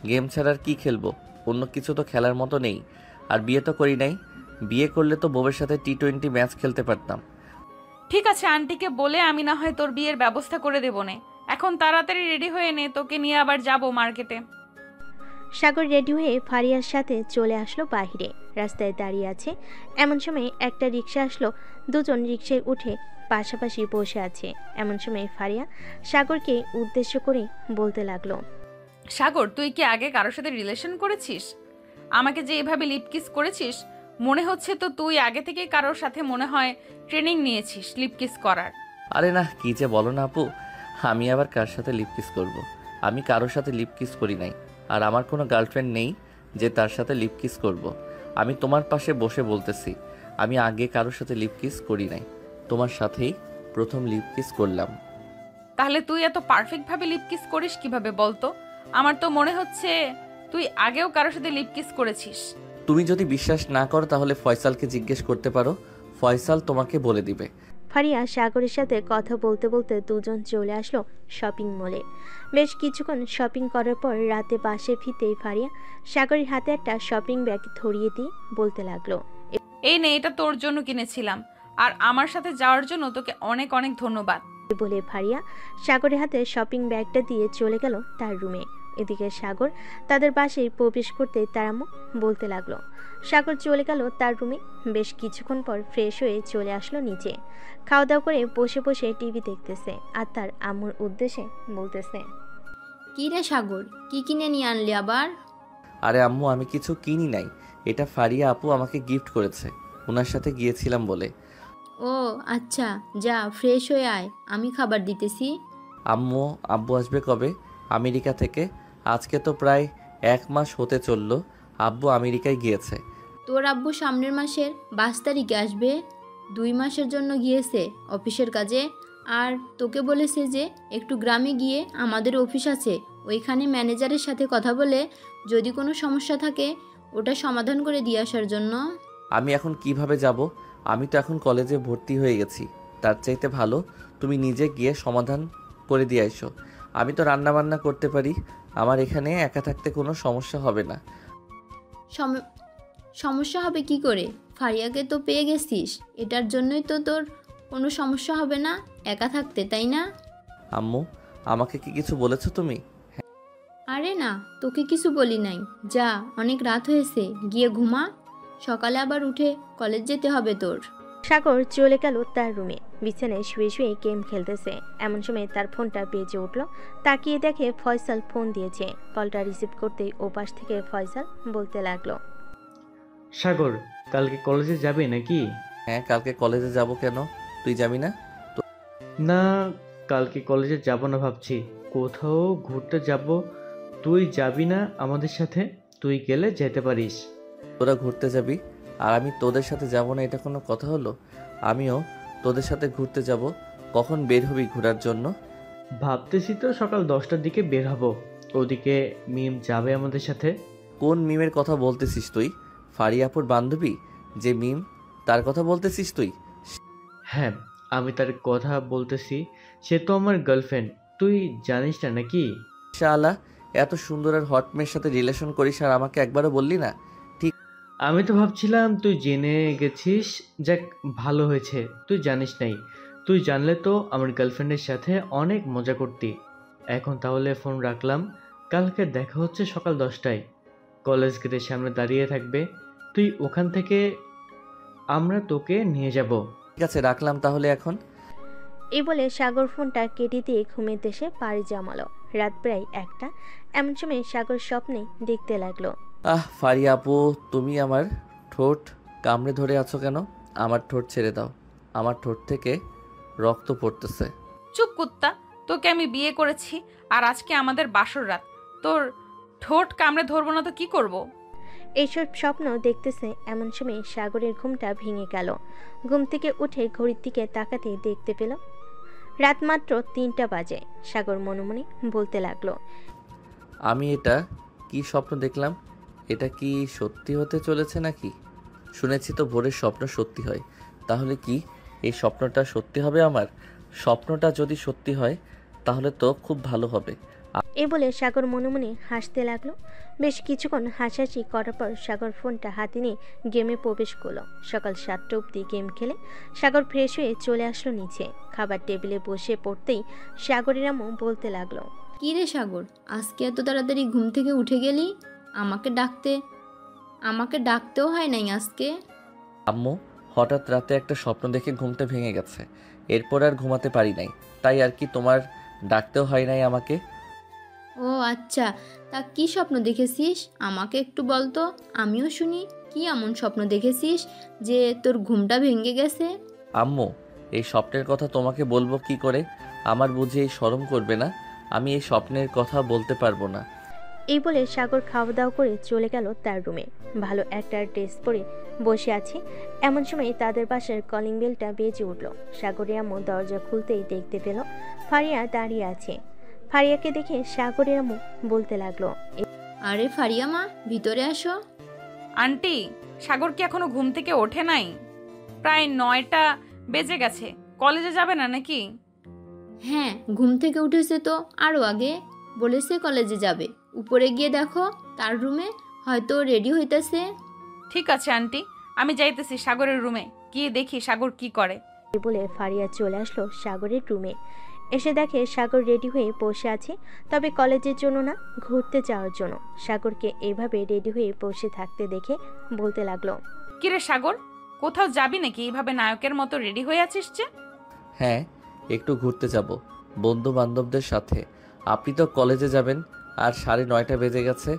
S2: গেম ছাড়ার কি খেলবো? অন্য কিছু তো খেলার মতো নেই। আর বিয়ে তো করি নাই। বিয়ে করলে তো বউয়ের সাথে T20 ম্যাচ খেলতে পারতাম।
S1: ঠিক আছে, আন্টিকে বলে আমি না হয় তোর বিয়ের ব্যবস্থা করে দেবো নে। এখন তাড়াতাড়ি রেডি হয়ে নে, তোকে নিয়ে আবার যাব মার্কেটে।
S3: সাগর রেডি হয়ে ফারিয়ার সাথে চলে আসলো বাইরে। রাস্তায় দাঁড়িয়ে আছে, এমন সময় একটা রিক্সা আসলো। দুজন রিক্সায় উঠে পাশাপাশি বসে আছে। এমন সময় ফারিয়া সাগরকে উদ্দেশ্য করে বলতে লাগলো,
S1: সাগর, তুই কি আগে কারোর সাথে রিলেশন করেছিস? আমাকে যে এভাবে লিপ কিস করেছিস, মনে হচ্ছে তো তুই আগে থেকে কারোর সাথে মনে হয় ট্রেনিং নিয়েছিস লিপ কিস করার।
S2: আরে না, কি যে বলো না আপু, আমি আবার কার সাথে লিপ কিস করব? আমি কারোর সাথে লিপ কিস করি নাই, আর আমার কোনো গার্লফ্রেন্ড নেই যে তার সাথে লিপ কিস করব। আমি তোমার পাশে বসে বলতেছি, আমি আগে কারোর সাথে লিপ কিস করি নাই, তোমার সাথেই প্রথম লিপ কিস করলাম।
S1: তাহলে তুই এত পারফেক্টভাবে লিপ কিস করিস কিভাবে বলতো? আমার তো মনে হচ্ছে তুই আগেও কারোর সাথে লিপ কিস করেছিস।
S2: তুমি যদি বিশ্বাস না করো তাহলে ফয়সালকে জিজ্ঞেস করতে পারো, ফয়সাল তোমাকে বলে দিবে।
S3: ফারিয়া সাগরের সাথে কথা বলতে বলতে দুজন চলে আসলো শপিং মলে। বেশ কিছুক্ষণ শপিং করার পর রাতে বাসে ফিরতেই ফারিয়া সাগরের হাতে একটা শপিং ব্যাগ ধরিয়ে দিয়ে বলতে লাগলো,
S1: এই নে, এটা তোর জন্য কিনেছিলাম, আর আমার সাথে যাওয়ার জন্য তোকে অনেক অনেক ধন্যবাদ।
S3: বলে ফারিয়া সাগরের হাতে শপিং ব্যাগটা দিয়ে চলে গেল তার রুমে। এদিকে সাগর তাদের বাসায় প্রবেশ করতে তার আম্মু বলতে লাগলো। সাগর চলে গেল তার রুমে। বেশ কিছুক্ষণ পর ফ্রেশ হয়ে চলে আসলো নিচে। খাওয়া দাওয়া করে বসে বসে টিভি দেখতেছে আর তার আম্মুর উদ্দেশ্যে বলতেছে,
S6: কি রে সাগর, কি কিনে নিয়ে আনলি আবার?
S2: আরে আম্মু, আমি কিছু কিনি নাই, এটা ফারিয়া আপু আমাকে গিফট করেছে, ওনার সাথে গিয়েছিলাম বলে।
S6: ও আচ্ছা, যা ফ্রেশ হয়ে আয়, আমি খাবার দিতেছি।
S2: আব্বু আসবে কবে আমেরিকা থেকে? আজকে তো প্রায় 1 মাস হতে চললো আব্বু আমেরিকায় গিয়েছে।
S6: তোর আব্বু সামনের মাসের 22 তারিখে আসবে। 2 মাসের জন্য গিয়েছে অফিসের কাজে। আর তোকে বলেছে যে একটু গ্রামে গিয়ে আমাদের অফিস আছে, ওইখানে ম্যানেজারের সাথে কথা বলে যদি কোনো সমস্যা থাকে ওটা সমাধান করে দিয়ে আসার জন্য।
S2: আমি এখন কিভাবে যাব? আমি তো এখন কলেজে ভর্তি হয়ে গেছি, তার চাইতে ভালো তুমি নিজে গিয়ে সমাধান করে দিয়ে আইসো। আমি তো রান্না বান্না করতে পারি, আমার এখানে একা থাকতে কোনো সমস্যা হবে না।
S6: সমস্যা হবে কি করে? ফারিয়াকে তো পেয়ে গেছিস, এটার জন্যই তো তোর কোনো সমস্যা হবে না একা থাকতে, তাই না?
S2: আম্মু, আমাকে কি কিছু বলেছো তুমি?
S6: আরে না, তোকে কিছু বলি নাই। যা, অনেক রাত হয়েছে, গিয়ে ঘুমা, সকালে আবার উঠে কলেজ যেতে হবে তোর।
S3: সাগর চলে গেল তার রুমে। বিছানায় শুয়ে শুয়ে গেম খেলতেছে। এমন সময় তার ফোনটা বেজে উঠল। তাকিয়ে দেখে ফয়সাল ফোন দিয়েছে। কলটা রিসিভ করতেই ওপাশ থেকে ফয়সাল বলতে লাগলো,
S10: সাগর, কালকে কলেজে যাবে নাকি?
S2: হ্যাঁ, কালকে কলেজে যাব। কেন, তুই যাবি না?
S10: না, কালকে কলেজে যাব না, ভাবছি কোথাও ঘুরতে যাব। তুই যাবি না আমাদের সাথে? তুই গেলে যেতে পারিস।
S2: তোরা ঘুরতে যাবি আর আমি তোদের সাথে যাব না, এটা কোনো কথা হলো? আমিও তোদের সাথে ঘুরতে যাব। কখন বের হবি ঘোরার জন্য?
S10: ভাবতেছি তো সকাল 10টার দিকে বের হব। ওদিকে মিম যাবে আমাদের সাথে।
S2: কোন মিমের কথা বলতেছিস তুই? ফারিয়াপুর বান্ধবী যে মিম, তার কথা বলতেছিস তুই?
S10: হ্যাঁ, আমি তার কথা বলতেছি। সে তো আমার গার্লফ্রেন্ড, তুই জানিস না নাকি?
S2: শালা, এত সুন্দর আর হট মেয়ের সাথে রিলেশন করিস আর আমাকে একবারও বললি না? ঠিক,
S10: আমি তো ভাবছিলাম তুই জেনে গেছিস। যাক, ভালো হয়েছে তুই জানিস নাই। তুই জানলে তো আমার গার্লফ্রেন্ডের সাথে অনেক মজা করতি। এখন তাহলে ফোন রাখলাম। কালকে দেখা হচ্ছে সকাল 10টায়। কলেজ গেটের সামনে দাঁড়িয়ে থাকবে, তুই ওখান থেকে আমরা তোকে নিয়ে যাব।
S2: ঠিক আছে, রাখলাম তাহলে এখন।
S3: এই বলে সাগর ফোনটা কেটে দিয়ে ঘুমের দেশে পাড়ি জমালো। রাত প্রায় 1টা। এমন সময় সাগর স্বপ্নে দেখতে লাগলো,
S2: ফারিয়া আপু, তুমি আমার ঠোঁট কামড়ে ধরে আছো কেন? আমার ঠোঁট ছেড়ে দাও, আমার ঠোঁট থেকে রক্ত পড়তেছে।
S1: চুপ কুত্তা, তোকে আমি বিয়ে করেছি আর আজকে আমাদের বাসর রাত। তোর ঠোঁট কামড়ে ধরবো না তো কি করব?
S3: এইসব স্বপ্ন দেখতেছে। এমন সময় সাগরের ঘুমটা ভেঙে গেল। ঘুম থেকে উঠে ঘড়ির দিকে তাকাতে দেখতে পেল রাত মাত্র 3টা বাজে। সাগর মনে মনে বলতে লাগলো,
S2: আমি এটা কি স্বপ্ন দেখলাম? এটা কি সত্যি হতে চলেছে নাকি? শুনেছি তো ভোরের স্বপ্ন সত্যি হয়, তাহলে কি এই স্বপ্নটা সত্যি হবে আমার? স্বপ্নটা যদি সত্যি হয় তাহলে তো খুব ভালো হবে।
S3: এ বলে সাগর মনে মনে হাসতে লাগলো। বেশ কিছুক্ষণ হাসাহাসি করার পর সাগর ফোনটা হাতে নিয়ে গেমে প্রবেশ করলো। সকাল 7টা অবধি গেম খেলে সাগর ফ্রেশ হয়ে চলে আসলো নিচে। খাবার টেবিলে বসে পড়তেই সাগরের আম্মু বলতে লাগলো,
S6: কি রে সাগর, আজকে এত তাড়াতাড়ি ঘুম থেকে উঠে গেলি? আমাকে ডাকতেও হয় নাই আজকে।
S2: আম্মু, হঠাৎ রাতে একটা স্বপ্ন দেখে ঘুমটা ভেঙে গেছে, এরপর আর ঘুমাতে পারি নাই, তাই আর কি তোমার ডাকতেও হয় নাই আমাকে।
S6: ও আচ্ছা, তা কি স্বপ্ন দেখেছিস আমাকে একটু বল তো, আমিও শুনি। কি এমন স্বপ্ন দেখেছিস যে তোর ঘুমটা ভেঙে গেছে?
S2: আম্মু, এই স্বপ্নের কথা তোমাকে বলবো কি করে? আমার বুঝি এই শরম করবে না? আমি এই স্বপ্নের কথা বলতে পারবো না।
S3: এই বলে সাগর খাওয়া দাওয়া করে চলে গেল তার রুমে। ভালো একটা ড্রেস পরে বসে আছে, এমন সময় তাদের পাশের কলিং বেলটা বেজে উঠল। সাগরের আম্মু দরজা খুলতেই দেখতে পেল ফারিয়া দাঁড়িয়ে আছে। ফারিয়াকে দেখে সাগরের আম্মু বলতে লাগলো,
S6: আরে ফারিয়া মা, ভিতরে আসো।
S1: আন্টি, সাগর কি এখনো ঘুম থেকে ওঠে নাই? প্রায় 9টা বেজে গেছে, কলেজে যাবে না নাকি?
S6: হ্যাঁ, ঘুম থেকে উঠেছে তো আরও আগে, বলেছে কলেজে যাবে। উপরে গিয়ে দেখো তার রুমে, হয়তো রেডি হইতেছে।
S1: ঠিক আছে আন্টি, আমি যাইতেছি সাগরের রুমে, গিয়ে দেখি সাগর কি করে।
S3: বলে ফারিয়া চলে আসলো সাগরের রুমে। এসে দেখে সাগর রেডি হয়ে বসে আছে, তবে কলেজের জন্য না, ঘুরতে যাওয়ার জন্য। সাগরকে এভাবে রেডি হয়ে বসে থাকতে দেখে বলতে লাগলো,
S1: কিরে সাগর, কোথাও যাবি নাকি? এইভাবে নায়কের মতো রেডি হয়ে আছিস যে?
S2: হ্যাঁ, একটু ঘুরতে যাব বন্ধু বান্ধবদের সাথে। আপনি তো কলেজে যাবেন, আর 9:30 বেজে গেছে,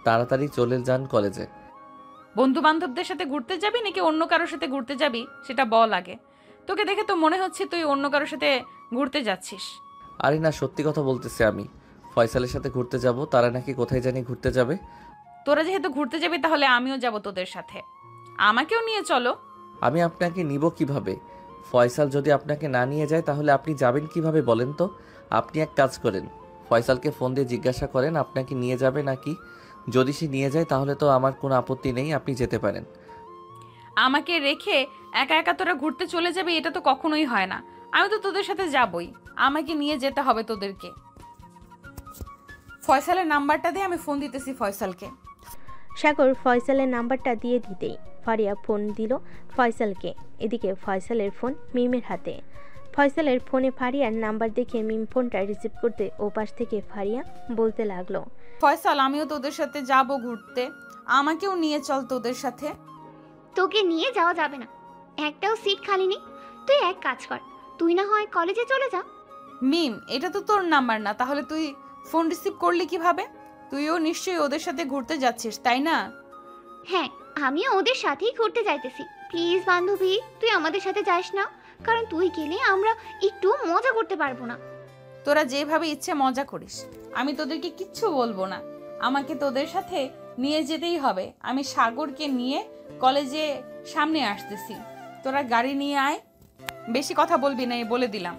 S2: তাড়াতাড়ি চলে যান কলেজে।
S1: বন্ধু বান্ধবদের সাথে ঘুরতে যাবি নাকি অন্য কারোর সাথে ঘুরতে যাবি সেটা বল আগে। তোকে দেখে তো মনে হচ্ছে তুই অন্য কারোর সাথে ঘুরতে যাচ্ছিস।
S2: আরে না, সত্যি কথা বলতেছি আমি। ফয়সালের সাথে ঘুরতে যাব, তারা নাকি কোথায় জানি ঘুরতে যাবে।
S1: তোরা যেহেতু ঘুরতে যাবি তাহলে আমিও যাব তোদের সাথে, আমাকেও নিয়ে চলো।
S2: আমি আপনাকে নিব কিভাবে? ফয়সাল যদি আপনাকে না নিয়ে যায় তাহলে আপনি যাবেন কিভাবে বলেন তো? আপনি এক কাজ করেন, ফয়সালকে ফোন দিয়ে জিজ্ঞাসা করেন আপনাকে নিয়ে যাবে নাকি। যদি সে নিয়ে যায় তাহলে তো আমার কোনো আপত্তি নেই, আপনি যেতে পারেন।
S1: আমাকে রেখে একা একা তোরা ঘুরতে চলে যাবি, এটা তো কখনোই হয় না। আমি তো তোদের সাথে যাবই, আমাকে নিয়ে যেতে হবে তোদেরকে। ফয়সালের নাম্বারটা দিয়ে আমি ফোন দিতেছি ফয়সালকে।
S3: সাগর ফয়সালের নাম্বারটা দিয়ে দিতেই ফারিয়া ফোন দিল ফয়সালকে। এদিকে ফয়সালের ফোন মিমের হাতে। ফয়সালের ফোনে ফারিয়ার নাম্বার দেখে মিম ফোনটা রিসিভ করতে ওপাশ থেকে ফারিয়া বলতে লাগলো,
S1: ফয়সাল, আমিও তোদের সাথে যাব ঘুরতে, আমাকেও নিয়ে চল তোদের সাথে।
S9: তোকে নিয়ে যাওয়া যাবে না, একটাও সিট খালি নেই। তুই এক কাজ কর, তুই না হয় কলেজে চলে যা।
S1: মিম, এটা তো তোর নাম্বার না, তাহলে তুই ফোন রিসিভ করলি কিভাবে? তুইও নিশ্চয়ই ওদের সাথে ঘুরতে যাচ্ছিস, তাই না?
S9: হ্যাঁ, আমিও ওদের সাথেই ঘুরতে যাইতেছি। প্লিজ বান্ধবী, তুই আমাদের সাথে যাস না, কারণ তুই গেলে আমরা একটু মজা করতে পারবো না।
S1: তোরা যেভাবে ইচ্ছে মজা করিস, আমি তোদেরকে কিচ্ছু বলবো না। আমাকে তোদের সাথে নিয়ে যেতেই হবে। আমি সাগরকে নিয়ে কলেজে সামনে আসতেছি, তোরা গাড়ি নিয়ে আয়। বেশি কথা বলবি না, বলে দিলাম।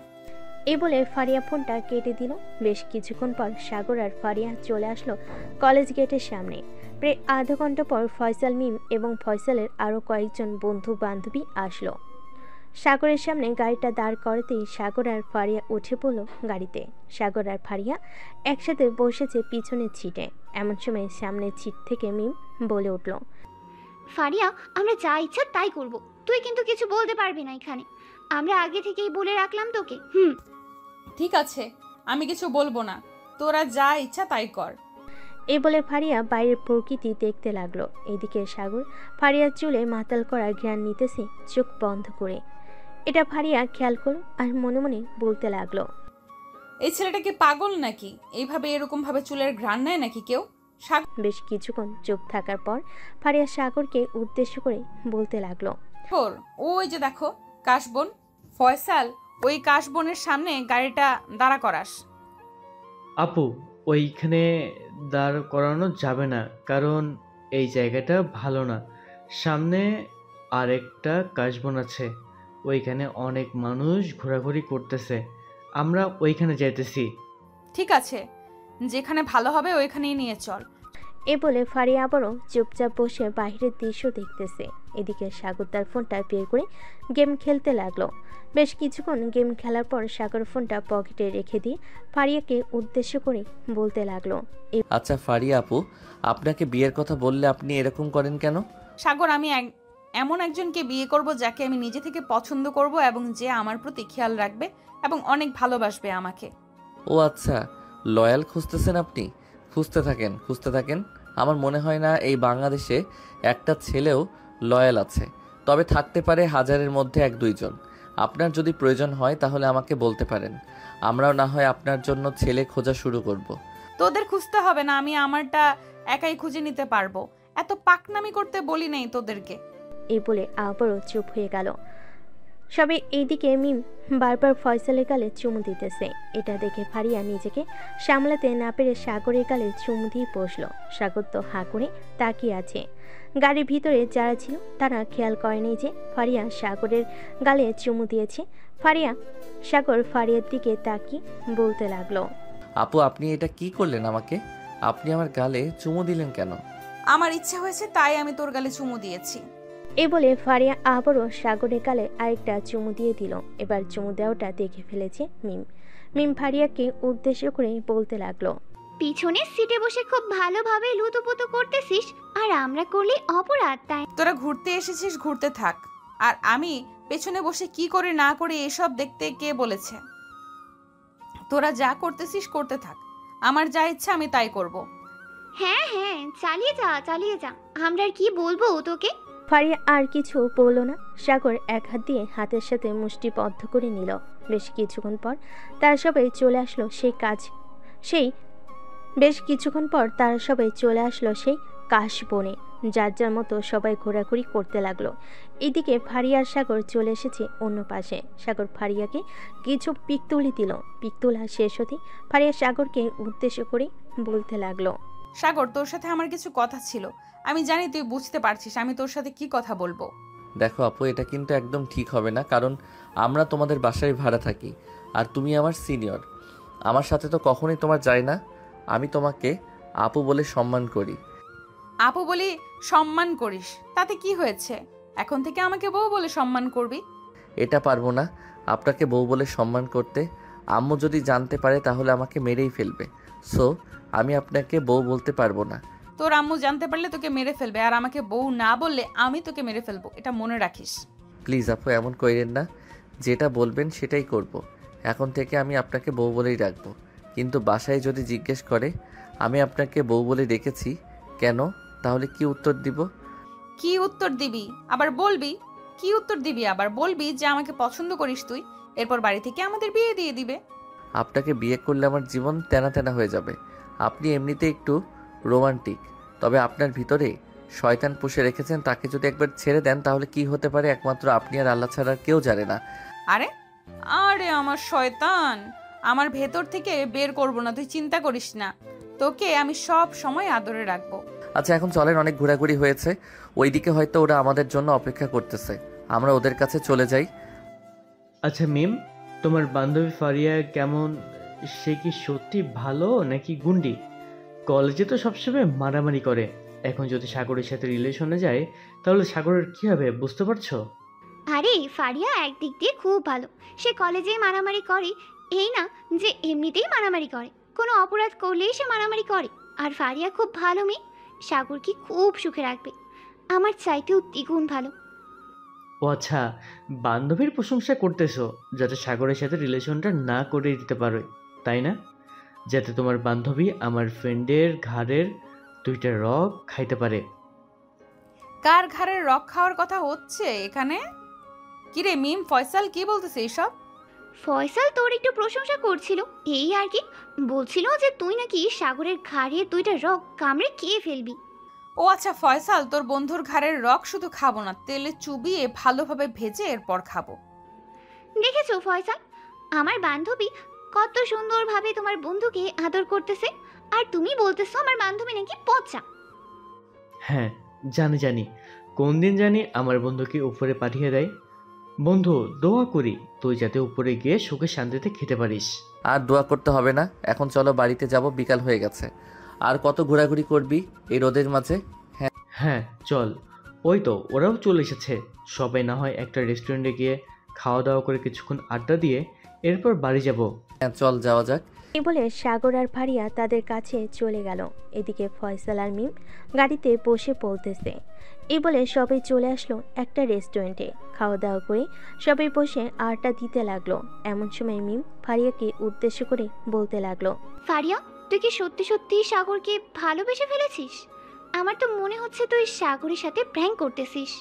S3: এই বলে ফারিয়া ফোনটা কেটে দিল। বেশ কিছুক্ষণ পর সাগর আর ফারিয়া চলে আসলো কলেজ গেটের সামনে। প্রায় আধা ঘন্টা পর ফয়সাল, মিম এবং ফয়সালের আরও কয়েকজন বন্ধু বান্ধবী আসলো। সাগরের সামনে গাড়িটা দাঁড় করাতেই সাগর আর ফারিয়া উঠে পড়ল গাড়িতে। সাগর আর ফারিয়া একসাথে বসেছে পিছনের সিটে। এমন সময় সামনের সিট থেকে মিম বলে উঠল,
S9: ফারিয়া, আমরা যা ইচ্ছা তাই করব, তুই কিন্তু কিছু বলতে পারবি না এখানে। আমরা আগে থেকেই বলে রাখলাম তোকে।
S1: ঠিক আছে, আমি কিছু বলবো না, তোরা যা ইচ্ছা তাই কর।
S3: এই বলে ফারিয়া বাইরের প্রকৃতি দেখতে লাগলো। এদিকে সাগর ফারিয়ার চুলে মাতাল করা ঘ্রাণ নিতেছে চোখ বন্ধ করে। এটা ফারিয়া খেয়াল করলো আর মনে মনে বলতে লাগলো,
S1: এই ছেলেটা কি পাগল নাকি? এইভাবে এরকম ভাবে চুলের ঘ্রাণ নেয় নাকি কেউ?
S3: বেশ কিছুক্ষণ চুপ থাকার পর ফারিয়া সাগরকে উদ্দেশ্য করে বলতে লাগলো,
S1: ওই যে দেখো কাশবন। ফয়সাল, ওই কাশবনের সামনে গাড়িটা দাঁড়া করাস।
S10: আপু, ওইখানে দাঁড় করানো যাবে না, কারণ এই জায়গাটা ভালো না। সামনে আরেকটা কাশবন আছে, ওইখানে অনেক মানুষ ঘোরাঘুরি করতেছে, আমরা ওইখানে যাইতেছি।
S1: ঠিক আছে, যেখানে ভালো হবে ওইখানেই নিয়ে চল।
S3: এ বলে ফারিয়া আবারও চুপচাপ বসে বাইরের দৃশ্য দেখতেছে। এদিকে সাগর তার ফোনটা বের করে গেম খেলতে লাগলো। বেশ কিছুক্ষণ গেম খেলার পর সাগর ফোনটা পকেটে রেখে দিয়ে ফারিয়াকে উদ্দেশ্য করে বলতে লাগলো,
S2: আচ্ছা ফারিয়া আপু, আপনাকে বিয়ের কথা বললে আপনি এরকম করেন কেন?
S1: সাগর, আমি এমন একজনকে বিয়ে করব যাকে আমি নিজে থেকে পছন্দ করব এবং যে আমার প্রতি খেয়াল রাখবে এবং অনেক ভালোবাসবে আমাকে।
S2: ও আচ্ছা, লয়াল খুঁজতেছেন আপনি? খুঁজতে থাকেন, আমার মনে হয় না এই বাংলাদেশে একটা ছেলেও লয়াল আছে, তবে থাকতে পারে হাজারের মধ্যে 1-2 জন। আপনার যদি প্রয়োজন হয় তাহলে আমাকে বলতে পারেন, আমরাও না হয় আপনার জন্য ছেলে খোঁজা শুরু করব।
S1: তোদের খুঁজতে হবে না, আমি আমারটা একাই খুঁজে নিতে পারবো। এত পাকনামি করতে বলি নাই তোদেরকে।
S3: এই বলে আবারও চুপ হয়ে গেল সবে। এইদিকে মিম বারবার ফয়সালের গালে চুমু দিতেছে। এটা দেখে ফারিয়া নিজেকে সামলাতে না পেরে সাগরের গালে চুমু দিয়ে বসলো। সাগর তো হাঁ করে তাকিয়ে আছে। গাড়ির ভিতরে যারা ছিল তারা খেয়াল করেনি যে ফারিয়া সাগরের গালে চুমু দিয়েছে। সাগর ফারিয়ার দিকে তাকিয়ে বলতে লাগলো,
S2: আপু আপনি এটা কি করলেন আমাকে? আপনি আমার গালে চুমু দিলেন কেন?
S1: আমার ইচ্ছা হয়েছে তাই আমি তোর গালে চুমু দিয়েছি।
S3: এই বলে ফারিয়া আবারও সাগরের গালে আরেকটা চুমু দিয়ে দিল। এবার চুমু দেওয়াটা দেখে ফেলেছে মিম ফারিয়াকে উদ্দেশ্য করে বলতে লাগলো,
S9: পিছনের সিটে বসে খুব ভালোভাবে লুতুপুতু করতেছিস, আর আমরা করলে অপরাধ, তাই
S1: তোরা ঘুরতে এসেছিস, ঘুরতে থাক। আর আমি পেছনে বসে কি করে না করে এসব দেখতে কে বলেছে? তোরা যা করতেছিস করতে থাক, আমার যা ইচ্ছা আমি তাই করব।
S9: হ্যাঁ হ্যাঁ, চালিয়ে যা, আমরা আর কি বলবো তোকে।
S3: ফারিয়া আর কিছু বলল না। সাগর এক হাত দিয়ে হাতের সাথে মুষ্টিবদ্ধ করে নিল। বেশ কিছুক্ষণ পর তারা সবাই চলে আসলো সেই কাশ বনে। যার যার মতো সবাই ঘোরাঘুরি করতে লাগলো। এদিকে ফারিয়ার সাগর চলে এসেছে অন্য পাশে। সাগর ফারিয়াকে কিছু পিক তুলি দিল। পিক তোলা শেষ হতে ফারিয়া সাগরকে উদ্দেশ্য করে বলতে লাগলো,
S1: সাগর, তোর সাথে আমার কিছু কথা ছিল। আমি জানি তুই বুঝতে পারছিস আমি তোর সাথে কি কথা বলবো।
S2: দেখো আপু, এটা কিন্তু একদম ঠিক হবে না, কারণ আমরা তোমাদের বাসায় ভাড়া থাকি আর তুমি আমার সিনিয়র। আমার সাথে তো কখনোই তোমার যায় না। আমি তোমাকে আপু বলে সম্মান করি।
S1: আপু বলি সম্মান করিস, তাতে কি হয়েছে? এখন থেকে আমাকে বউ বলে সম্মান করবি।
S2: এটা পারবো না আপনাকে বউ বলে সম্মান করতে। আম্মু যদি জানতে পারে তাহলে আমাকে মেরেই ফেলবে। সো আমি আপনাকে বউ বলতে পারবো না।
S1: তোর আম্মু জানতে পারলে তোকে মেরে ফেলবে, আর আমাকে বউ না বললে আমি তোকে মেরে ফেলবো, এটা মনে রাখিস।
S2: প্লিজ আপু, এমন কইরেন না। যেটা বলবেন সেটাই করব। এখন থেকে আমি আপনাকে বউ বলেই রাখবো। কিন্তু বাসায় যদি জিজ্ঞেস করে আমি আপনাকে বউ বলে ডেকেছি কেন, তাহলে কি উত্তর দিব?
S1: কি উত্তর দিবি আবার বলবি? কি উত্তর দিবি আবার বলবি যে আমাকে পছন্দ করিস তুই, এরপর বাড়ি থেকে আমাদের বিয়ে দিয়ে দিবে।
S2: আপনাকে বিয়ে করলে আমার জীবন তেনা তেনা হয়ে যাবে। আপনি এমনিতে একটু রোমান্টিক, তবে আপনার ভিতরে শয়তান পুষে রেখেছেন। তাকে যদি একবার ছেড়ে দেন তাহলে কি হতে পারে একমাত্র আপনি আর আল্লাহ ছাড়া কেউ জানে না।
S1: আরে আমার শয়তান আমার ভেতর থেকে বের করব না, তুই চিন্তা করিস না। তোকে আমি সব সময় আদরে রাখবো।
S2: আচ্ছা এখন চলেন, অনেক ঘোরাঘুরি হয়েছে। ওইদিকে হয়তো ওরা আমাদের জন্য অপেক্ষা করতেছে, আমরা ওদের কাছে চলে যাই।
S10: আচ্ছা মিম, তোমার বান্ধবী ফারিয়া কেমন? সে কি সত্যি ভালো নাকি গুন্ডি? কলেজে তো সবসময় মারামারি করে, এখন যদি সাগরের সাথে রিলেশনে যায় তাহলে সাগরের কি হবে বুঝতে পারছো?
S9: আরে ফারিয়া একদিক দিয়ে খুব ভালো, সে কলেজে মারামারি করে এই না যে এমনিতেই মারামারি করে, কোনো অপরাধ করলেই সে মারামারি করে। আর ফারিয়া খুব ভালো মেয়ে, সাগরকে খুব সুখে রাখবে, আমার চাইতেও দ্বিগুণ ভালো।
S10: ও আচ্ছা, বান্ধবীর প্রশংসা করতেছো যাতে সাগরের সাথে রিলেশনটা না করে দিতে পারো, তাই না? যাতে তোমার বান্ধবী আমার ফ্রেন্ডের ঘাড়ের 2টা রক খাইতে পারে।
S1: কার ঘাড়ের রক খাওয়ার কথা হচ্ছে এখানে? কিরে মিম, ফয়সাল কি বলতেছে এইসব?
S9: ফয়সাল তোর একটু প্রশংসা করছিল, এই আর কি, বলছিল যে তুই নাকি সাগরের ঘাড়ের 2টা রক কামড়ে খেয়ে ফেলবি।
S1: ও আচ্ছা ফয়সাল, তোর বন্ধুর ঘাড়ের রক শুধু খাবো না, তেলে চুবিয়ে ভালোভাবে ভেজে এরপর খাবো।
S9: দেখেছো ফয়সাল, আমার বান্ধবী কত সুন্দরভাবে তোমার বন্ধুকে আদর করতেছে, আর তুমি বলতেছো আমার বান্ধবী নাকি পচা।
S10: হ্যাঁ জানি, কোন দিন জানি আমার বন্ধুকে উপরে পাঠিয়ে দেয়। বন্ধু দোয়া করি তুই যাতে উপরে গিয়ে সুখে শান্তিতে খেতে পারিস।
S2: আর দোয়া করতে হবে না, এখন চলো বাড়িতে যাব, বিকাল হয়ে গেছে। আর কত ঘোরাঘুরি করবি এই রোদের মাঝে?
S10: হ্যাঁ চল, ওই তো ওরাও চলে এসেছে। সবাই না হয় একটা রেস্টুরেন্টে গিয়ে খাওয়া দাওয়া করে কিছুক্ষণ আড্ডা দিয়ে এরপর বাড়ি যাব।
S2: হ্যাঁ চল যাওয়া যাক।
S3: এই বলে সাগর আর ফারিয়া তাদের কাছে চলে গেল। এদিকে ফয়সাল আর মিম গাড়িতে বসে পড়তেছে। এই বলে সবাই চলে আসলো একটা রেস্টুরেন্টে। খাওয়া দাওয়া করে সবাই বসে আড্ডা দিতে লাগলো। এমন সময় মিম ফারিয়াকে উদ্দেশ্য করে বলতে লাগলো,
S9: ফারিয়া, তুই কি সত্যি সত্যি সাগরকে ভালোবেসে ফেলেছিস? আমার তো মনে হচ্ছে তুই সাগরের সাথে প্র্যাঙ্ক করতেছিস।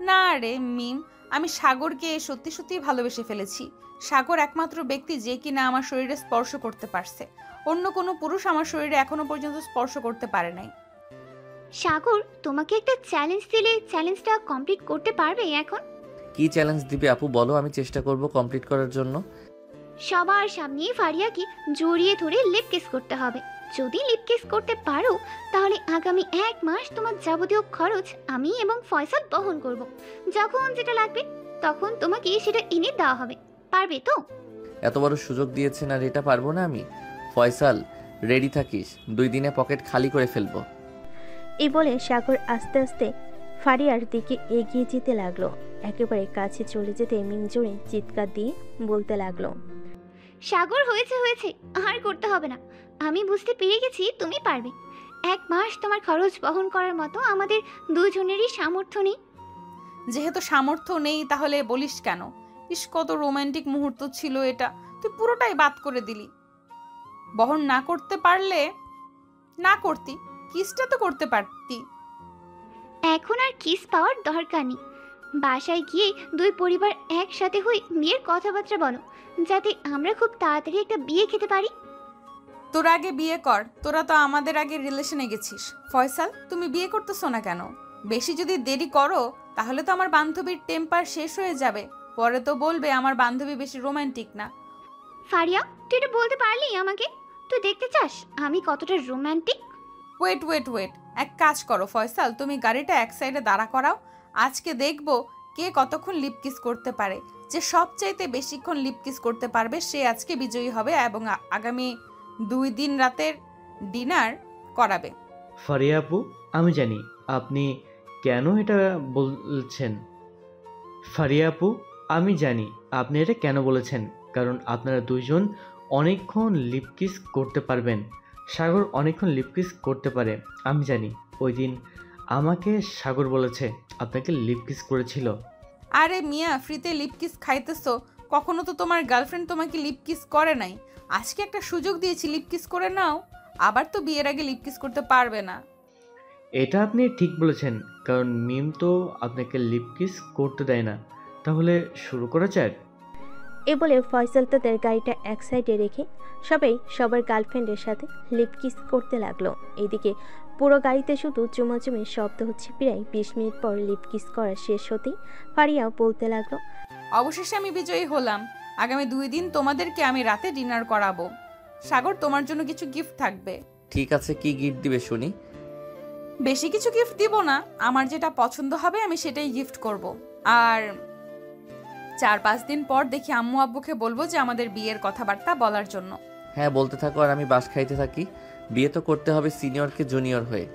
S1: না রে মিম, আমি সাগরকে সত্যি সত্যি ভালোবেসে ফেলেছি। সাগর একমাত্র ব্যক্তি যে কিনা আমার শরীরে স্পর্শ করতে পারছে। অন্য কোনো পুরুষ আমার শরীরে এখনো পর্যন্ত স্পর্শ করতে পারে নাই।
S9: সাগর, তোমাকে একটা চ্যালেঞ্জ দিলে চ্যালেঞ্জটা কমপ্লিট করতে পারবে এখন?
S2: কি চ্যালেঞ্জ দিবে আপু বলো, আমি চেষ্টা করব কমপ্লিট করার জন্য।
S9: সবার সামনে ফারিয়াকে জড়িয়ে ধরে লিপ কিস করতে হবে। যদি লিপ কিস করতে পারো তাহলে আগামী 1 মাস তোমার যাবতীয় খরচ আমি এবং ফয়সাল বহন করব। যখন যেটা লাগবে তখন তোমাকে সেটা এনে দেওয়া হবে। পারবে তো?
S2: এত বড় সুযোগ দিয়েছেন আর এটা পারবো না আমি? ফয়সাল, রেডি থাকিস, 2 দিনে পকেট খালি করে ফেলবো।
S3: এই বলে সাগর আস্তে আস্তে ফারিয়ার দিকে এগিয়ে যেতে লাগলো। একেবারে কাছে চলে যেতে মিম জোরে চিৎকার দিয়ে বলতে লাগলো,
S9: সাগর, হয়েছে হয়েছে, আর করতে হবে না। আমি বুঝতে পেরে গেছি তুমি পারবে। 1 মাস তোমার খরচ বহন করার মতো আমাদের দুজনেরই সামর্থ্য নেই।
S1: যেহেতু সামর্থ্য নেই তাহলে বলিস কেন? ইস, কত রোমান্টিক মুহূর্ত ছিল এটা, তুই পুরোটাই বাদ করে দিলি। বহন না করতে পারলে না করতি, কিসটা তো করতে পারতি।
S9: এখন আর কিস পাওয়ার দরকার নেই। বাসায় গিয়ে 2 পরিবার একসাথে হয়ে বিয়ের কথাবার্তা বলো, যাতে আমরা খুব তাড়াতাড়ি একটা বিয়ে খেতে পারি।
S1: তোর আগে বিয়ে কর, তোরা তো আমাদের আগে রিলেশনে গেছিস। ফয়সাল, তুমি বিয়ে করতেছো না কেন? বেশি যদি দেরি করো তাহলে তো আমার বান্ধবীর টেম্পার শেষ হয়ে যাবে। পরে তো বলবে আমার বান্ধবী বেশি রোমান্টিক না।
S9: ফারিয়া, তুই এটা বলতে পারলি আমাকে? তুই দেখতে চাস আমি কতটা রোমান্টিক?
S1: ওয়েট ওয়েট ওয়েট, এক কাজ করো ফয়সাল, তুমি গাড়িটা এক সাইডে দাঁড়া করাও। আজকে দেখবো কে কতক্ষণ লিপ কিস করতে পারে। যে সবচাইতে বেশিক্ষণ লিপ কিস করতে পারবে সে আজকে বিজয়ী হবে এবং আগামী 2 দিন রাতের ডিনার করাবে।
S10: ফারিয়া আপু, আমি জানি আপনি কেন এটা বলছেন। ফারিয়া আপু, আমি জানি আপনি এটা কেন বলেছেন, কারণ আপনারা দুইজন অনেকক্ষণ লিপ কিস করতে পারবেন। সাগর অনেকক্ষণ লিপ কিস করতে পারে, আমি জানি। ওই দিন আমাকে সাগর বলেছে আপনাকে লিপ কিস করেছিল।
S1: আরে মিয়া, ফ্রিতে লিপ কিস খাইতেছো? কখনো তো তোমার গার্লফ্রেন্ড তোমাকে লিপ কিস করে নাই। আজকে একটা সুযোগ দিয়েছি, লিপ কিস করে নাও। আবার তো বিয়ের আগে লিপ কিস করতে পারবে না।
S10: এটা আপনি ঠিক বলেছেন, কারণ মিম তো আপনাকে লিপ কিস করতে দেয় না। তাহলে শুরু করা যাক।
S3: এ বলে ফয়সাল তাদের গাড়িটা এক সাইডে রেখে সবাই সবার গার্লফ্রেন্ডের সাথে লিপ কিস করতে লাগলো। এদিকে পুরো গাড়িতে শুধু চুমাচুমির শব্দ হচ্ছে। প্রায় 20 মিনিট পর লিপ কিস করা শেষ হতেই ফারিয়াও বলতে লাগলো,
S1: অবশেষে আমি বিজয়ী হলাম। আগামী 2 দিন তোমাদেরকে আমি রাতে ডিনার করাবো। সাগর, তোমার জন্য কিছু গিফট থাকবে।
S2: ঠিক আছে, কি গিফট দিবে শুনি?
S1: বেশি কিছু গিফট দিব না, আমার যেটা পছন্দ হবে আমি সেটাই গিফট করব। আর 4-5 দিন পর দেখি আম্মু আব্বুকে বলবো যে আমাদের বিয়ের কথাবার্তা বলার জন্য।
S2: হ্যাঁ, বলতে থাকো আর আমি বাস খাইতে থাকি। বিয়ে তো করতে হবে সিনিয়রকে জুনিয়র হয়ে।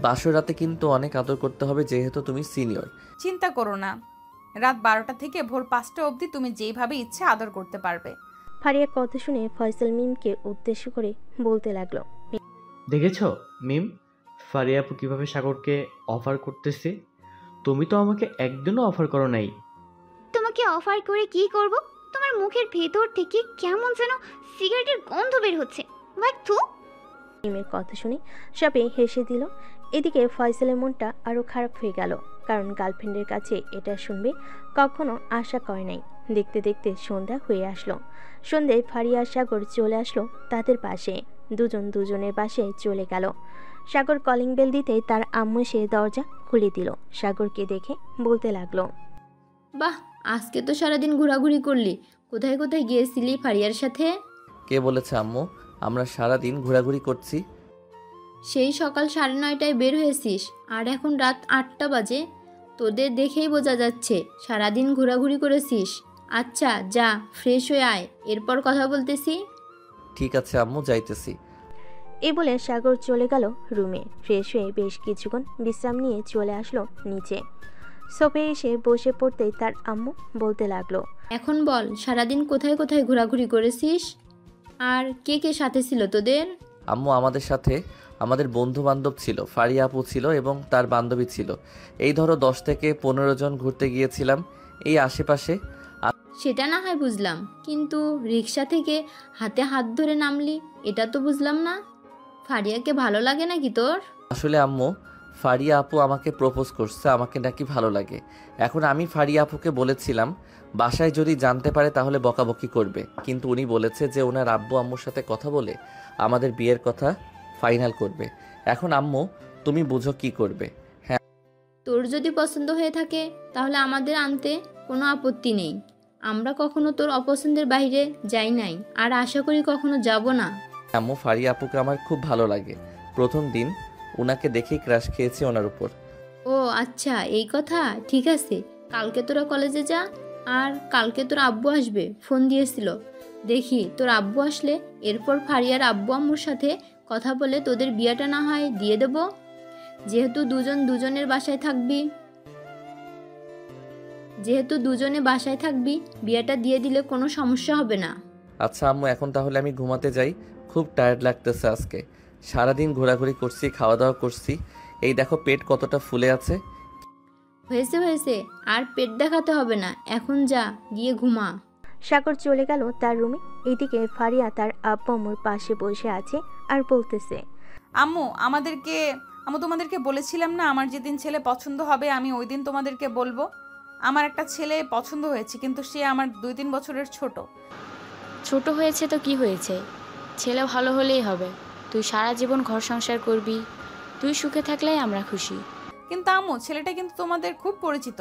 S2: বাসর রাতে কিন্তু অনেক আদর করতে হবে যেহেতু তুমি সিনিয়র।
S1: চিন্তা করো না, রাত 12টা থেকে ভোর 5টা অবধি তুমি যেইভাবে ইচ্ছে আদর করতে পারবে।
S3: ফারিয়া কথা শুনে ফয়সাল মিমকে উদ্দেশ্য করে বলতে লাগলো,
S10: দেখেছ মিম, ফারিয়া আপু কীভাবে সাগরকে অফার করতেছে? তুমি তো আমাকে একদিনও অফার করো নাই।
S9: তোমাকে অফার করে কি করব? তোমার মুখের ভেতর থেকে কেমন যেন সিগারেটের গন্ধ বের হচ্ছে। থু।
S3: মিমের কথা শুনে সবাই হেসে দিল। এদিকে ফয়সালের মনটা আরও খারাপ হয়ে গেল, কারণ গার্লফ্রেন্ডের কাছে এটা শুনবে কখনো আশা করে নাই। দেখতে দেখতে সন্ধ্যা হয়ে আসলো। সন্ধ্যায় ফারিয়া আর সাগর চলে আসলো তাদের পাশে। দুজন দুজনের বাসায় চলে গেল। সাগর কলিং বেল দিতেই তার আম্মু সে দরজা খুলে দিল। সাগরকে দেখে বলতে লাগলো,
S6: বাহ, আজকে তো সারাদিন ঘোরাঘুরি করলি। কোথায় কোথায় গিয়েছিলি ফারিয়ার সাথে?
S2: কে বলেছে আম্মু আমরা সারা দিন ঘোরাঘুরি করছি?
S6: সেই সকাল 9:30টায় বের হয়েছিস আর এখন রাত 8টা বাজে। তোদের দেখেই বোঝা যাচ্ছে সারাদিন ঘোরাঘুরি করেছিস। আচ্ছা যা, ফ্রেশ হয়ে আয়, এরপর কথা বলতেছি।
S2: ঠিক আছে আম্মু, যাইতেছি।
S3: এই বলে সাগর চলে গেল রুমে। ফ্রেশ হয়ে বেশ কিছুক্ষণ বিশ্রাম নিয়ে চলে আসলো নিচে। সোফে এসে বসে পড়তেই তার আম্মু বলতে লাগলো,
S6: এখন বল সারাদিন কোথায় কোথায় ঘোরাঘুরি করেছিস আর কে কে সাথে ছিল তোদের?
S2: আম্মু, আমাদের সাথে আমাদের বন্ধু বান্ধব ছিল, ফারিয়া আপু ছিল এবং তার বান্ধবী ছিল। এই ধরো 10 থেকে 15 জন ঘুরতে গিয়েছিলাম এই আশেপাশে।
S6: সেটা না হয় বুঝলাম, কিন্তু রিক্সা থেকে হাতে হাত ধরে নামলি এটা তো বুঝলাম না। ফারিয়াকে ভালো লাগে নাকি তোর?
S2: আসলে আম্মু, ফারিয়া আপু আমাকে প্রপোজ করছে, আমাকে নাকি ভালো লাগে। এখন আমি ফারিয়া আপুকে বলেছিলাম বাসায় যদি জানতে পারে তাহলে বকাবকি করবে, কিন্তু উনি বলেছে যে ওনার আব্বু আম্মুর সাথে কথা বলে আমাদের বিয়ের কথা ফাইনাল করবে। এখন আম্মু তুমি বুঝো কি করবে। হ্যাঁ,
S6: তোর যদি পছন্দ হয়ে থাকে তাহলে আমাদের আনতে কোনো আপত্তি নেই। আমরা কখনো তোর অপছন্দের বাইরে যাই নাই, আর আশা করি কখনো যাব না।
S2: আম্মু, ফারিয়া আপুকে আমার খুব ভালো লাগে। প্রথম দিন ওনাকে দেখেই ক্রাশ খেয়েছি ওনার উপর।
S6: ও আচ্ছা, এই কথা। ঠিক আছে, কালকে তোরা কলেজে যা, আর কালকে তোর আব্বু আসবে, ফোন দিয়েছিল। দেখি তোর আব্বু আসলে এরপর ফারিয়ার আব্বু আম্মুর সাথে কথা বলে তোদের বিয়েটা না হয় দিয়ে দেব। যেহেতু দুজনে বাসায় থাকবি, বিয়েটা দিয়ে দিলে কোনো সমস্যা হবে না।
S2: আচ্ছা আম্মু, এখন তাহলে আমি ঘুমাতে যাই। খুব টায়ার্ড লাগতেছে আজকে। সারাদিন ঘোরাঘুরি করছি, খাওয়া দাওয়া করছি। এই দেখো পেট কতটা ফুলে আছে।
S6: হয়েছে, আর পেট দেখাতে হবে না, এখন যা, গিয়ে ঘুমা।
S3: সাগর চলে গেল তার রুমে। এইদিকে ফারিয়া তার আব্বু আম্মুর পাশে বসে আছে আর বলতেছে,
S1: আম্মু তোমাদেরকে বলেছিলাম না আমার যেদিন ছেলে পছন্দ হবে আমি ওই দিন তোমাদেরকে বলবো। আমার একটা ছেলে পছন্দ হয়েছে, কিন্তু সে আমার 2-3 বছরের ছোট।
S4: ছোট হয়েছে তো কি হয়েছে, ছেলে ভালো হলেই হবে। তুই সারা জীবন ঘর সংসার করবি, তুই সুখে থাকলেই আমরা খুশি।
S1: কিন্তু আম্মু, ছেলেটা কিন্তু তোমাদের খুব পরিচিত।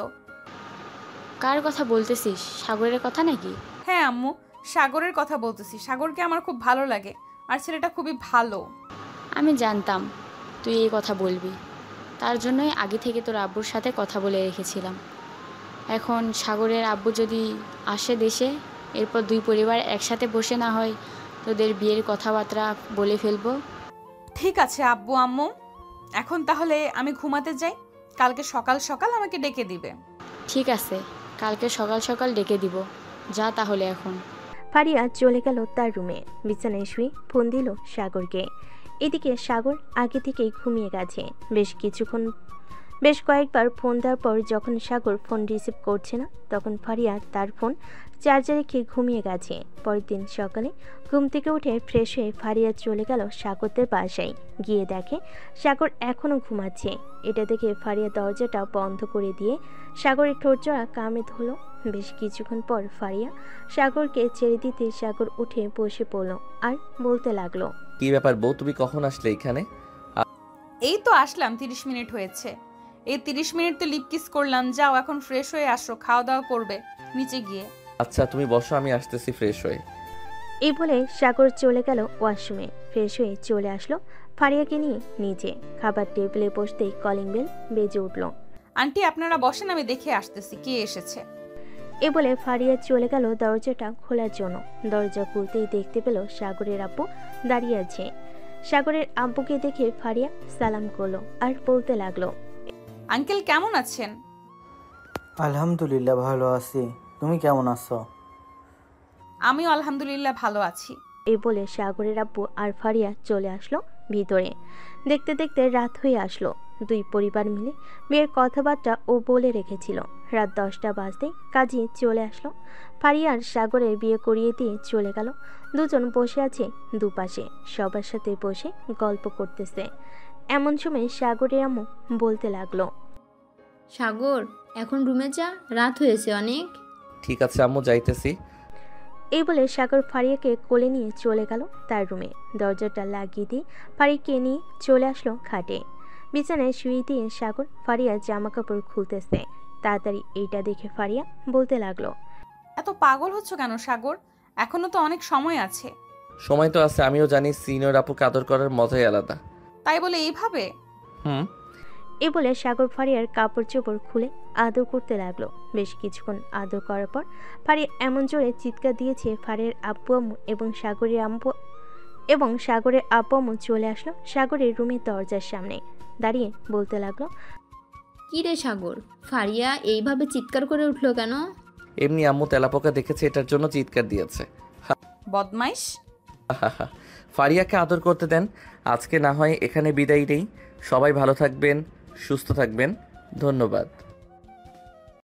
S4: কার কথা বলতেছিস, সাগরের কথা নাকি?
S1: হ্যাঁ আম্মু, সাগরের কথা বলতেছি। সাগরকে আমার খুব ভালো লাগে, আর ছেলেটা খুবই ভালো।
S4: আমি জানতাম তুই এই কথা বলবি, তার জন্যই আগে থেকে তোর আব্বুর সাথে কথা বলে রেখেছিলাম। এখন সাগরের আব্বু যদি আসে দেশে, এরপর দুই পরিবার একসাথে বসে না হয় তোদের বিয়ের কথাবার্তা বলে ফেলবো।
S1: ঠিক আছে আব্বু আম্মু, এখন তাহলে আমি ঘুমাতে যাই। কালকে সকাল সকাল আমাকে ডেকে দিবে।
S4: ঠিক আছে, কালকে সকাল সকাল ডেকে দিব। যা তাহলে এখন।
S3: ফারিয়া চলে গেল তার রুমে। বিছানায় শুয়ে ফোন দিল সাগরকে। এদিকে সাগর আগে থেকেই ঘুমিয়ে গেছে। বেশ কয়েকবার ফোন দেওয়ার পর যখন সাগর ফোন রিসিভ করছে না, তখন ফারিয়া তার ফোন চার্জারে রেখে ঘুমিয়ে গেছে। পরের দিন সকালে ঘুম থেকে উঠে ফ্রেশ হয়ে ফারিয়া চলে গেল সাগরদের বাসায়। গিয়ে দেখে সাগর এখনও ঘুমাচ্ছে। এটা দেখে ফারিয়া দরজাটা বন্ধ করে দিয়ে সাগরের ঠোঁটজোড়া কামড়ে ধরল। বেশ কিছুক্ষণ পর ফারিয়া সাগরকে ছেড়ে দিতে সাগর উঠে বসে পড়ল আর বলতে লাগলো,
S2: কি ব্যাপার বউ, তুমি কখন আসলে এখানে?
S1: এই তো আসলাম, 30 মিনিট হয়েছে। এই 30 মিনিট তো লিপ কিস করলাম। যাও এখন ফ্রেশ হয়ে আসো, খাওয়া দাওয়া করবে নিচে গিয়ে।
S2: আচ্ছা তুমি বসো, আমি আসতেছি ফ্রেশ হয়ে।
S3: এই বলে সাগর চলে গেল ওয়াশরুমে। ফ্রেশ হয়ে চলে আসলো ফারিয়াকে নিয়ে নিচে। খাবার টেবিলে বসতেই কলিং বেল বেজে উঠল।
S1: আন্টি আপনারা বসেন, আমি দেখে আসতেছি কে এসেছে।
S3: এ বলে ফারিয়া চলে গেল দরজাটা খোলার জন্য। দরজা খুলতেই দেখতে পেল সাগরের আব্বু দাঁড়িয়ে আছে। সাগরের আব্বুকে দেখে ফারিয়া সালাম করলো আর বলতে লাগলো,
S1: আঙ্কেল কেমন আছেন?
S7: আলহামদুলিল্লাহ ভালো আছি, তুমি কেমন আছো?
S1: আমিও আলহামদুলিল্লাহ ভালো আছি।
S3: এই বলে সাগরের আব্বু আর ফারিয়া চলে আসলো ভিতরে। দেখতে দেখতে রাত হয়ে আসলো। দুই পরিবার মিলে বিয়ের কথাবার্তা ও বলে রেখেছিল। রাত 10টা বাজতেই কাজী চলে আসলো। ফারিয়ার সাগরের বিয়ে করিয়ে দিয়ে চলে গেল। দুজন বসে আছে দুপাশে, সবার সাথে বসে গল্প করতেছে। এমন সময় সাগরের আম্মু বলতে লাগলো,
S6: সাগর এখন রুমে যা, রাত হয়েছে অনেক।
S2: ঠিক আছে আম্মু, যাইতেছি।
S3: এই বলে সাগর ফারিয়াকে কোলে নিয়ে চলে গেল তার রুমে। দরজাটা লাগিয়ে দিয়ে ফারিয়াকে নিয়ে চলে আসলো খাটে। বিছানায় শুয়ে দিয়ে সাগর ফারিয়ার জামা কাপড় খুলতেছে। তাড়াতাড়ি এইটা দেখে ফারিয়া বলতে লাগলো,
S1: এত পাগল হচ্ছ কেন সাগর? এখনো তো অনেক সময় আছে।
S2: সময় তো আছে, আমিও জানি সিনিয়র আপুকে আদর করার মজাই আলাদা।
S1: তাই বলে এইভাবে?
S3: এ বলে সাগর ফারিয়ার কাপড় চোপড় খুলে আদর করতে লাগলো। বেশ কিছুক্ষণ আদর করার পর ফারিয়া এমন জোরে চিৎকার দিয়েছে, ফারিয়ার আব্বু আম্মু এবং সাগরের আব্বু আম্মু চলে আসলো সাগরের রুমের দরজার সামনে। দাঁড়িয়ে বলতে লাগলো,
S6: কি রে সাগর, ফারিয়া এইভাবে চিৎকার করে উঠলো কেন?
S2: এমনি আম্মু তেলাপোকা দেখেছে, এটার জন্য চিৎকার দিয়েছে।
S1: বদমাইশ।
S2: ফারিয়াকে আদর করতে দেন। আজকে না হয় এখানে বিদায় নেই। সবাই ভালো থাকবেন, সুস্থ থাকবেন। ধন্যবাদ।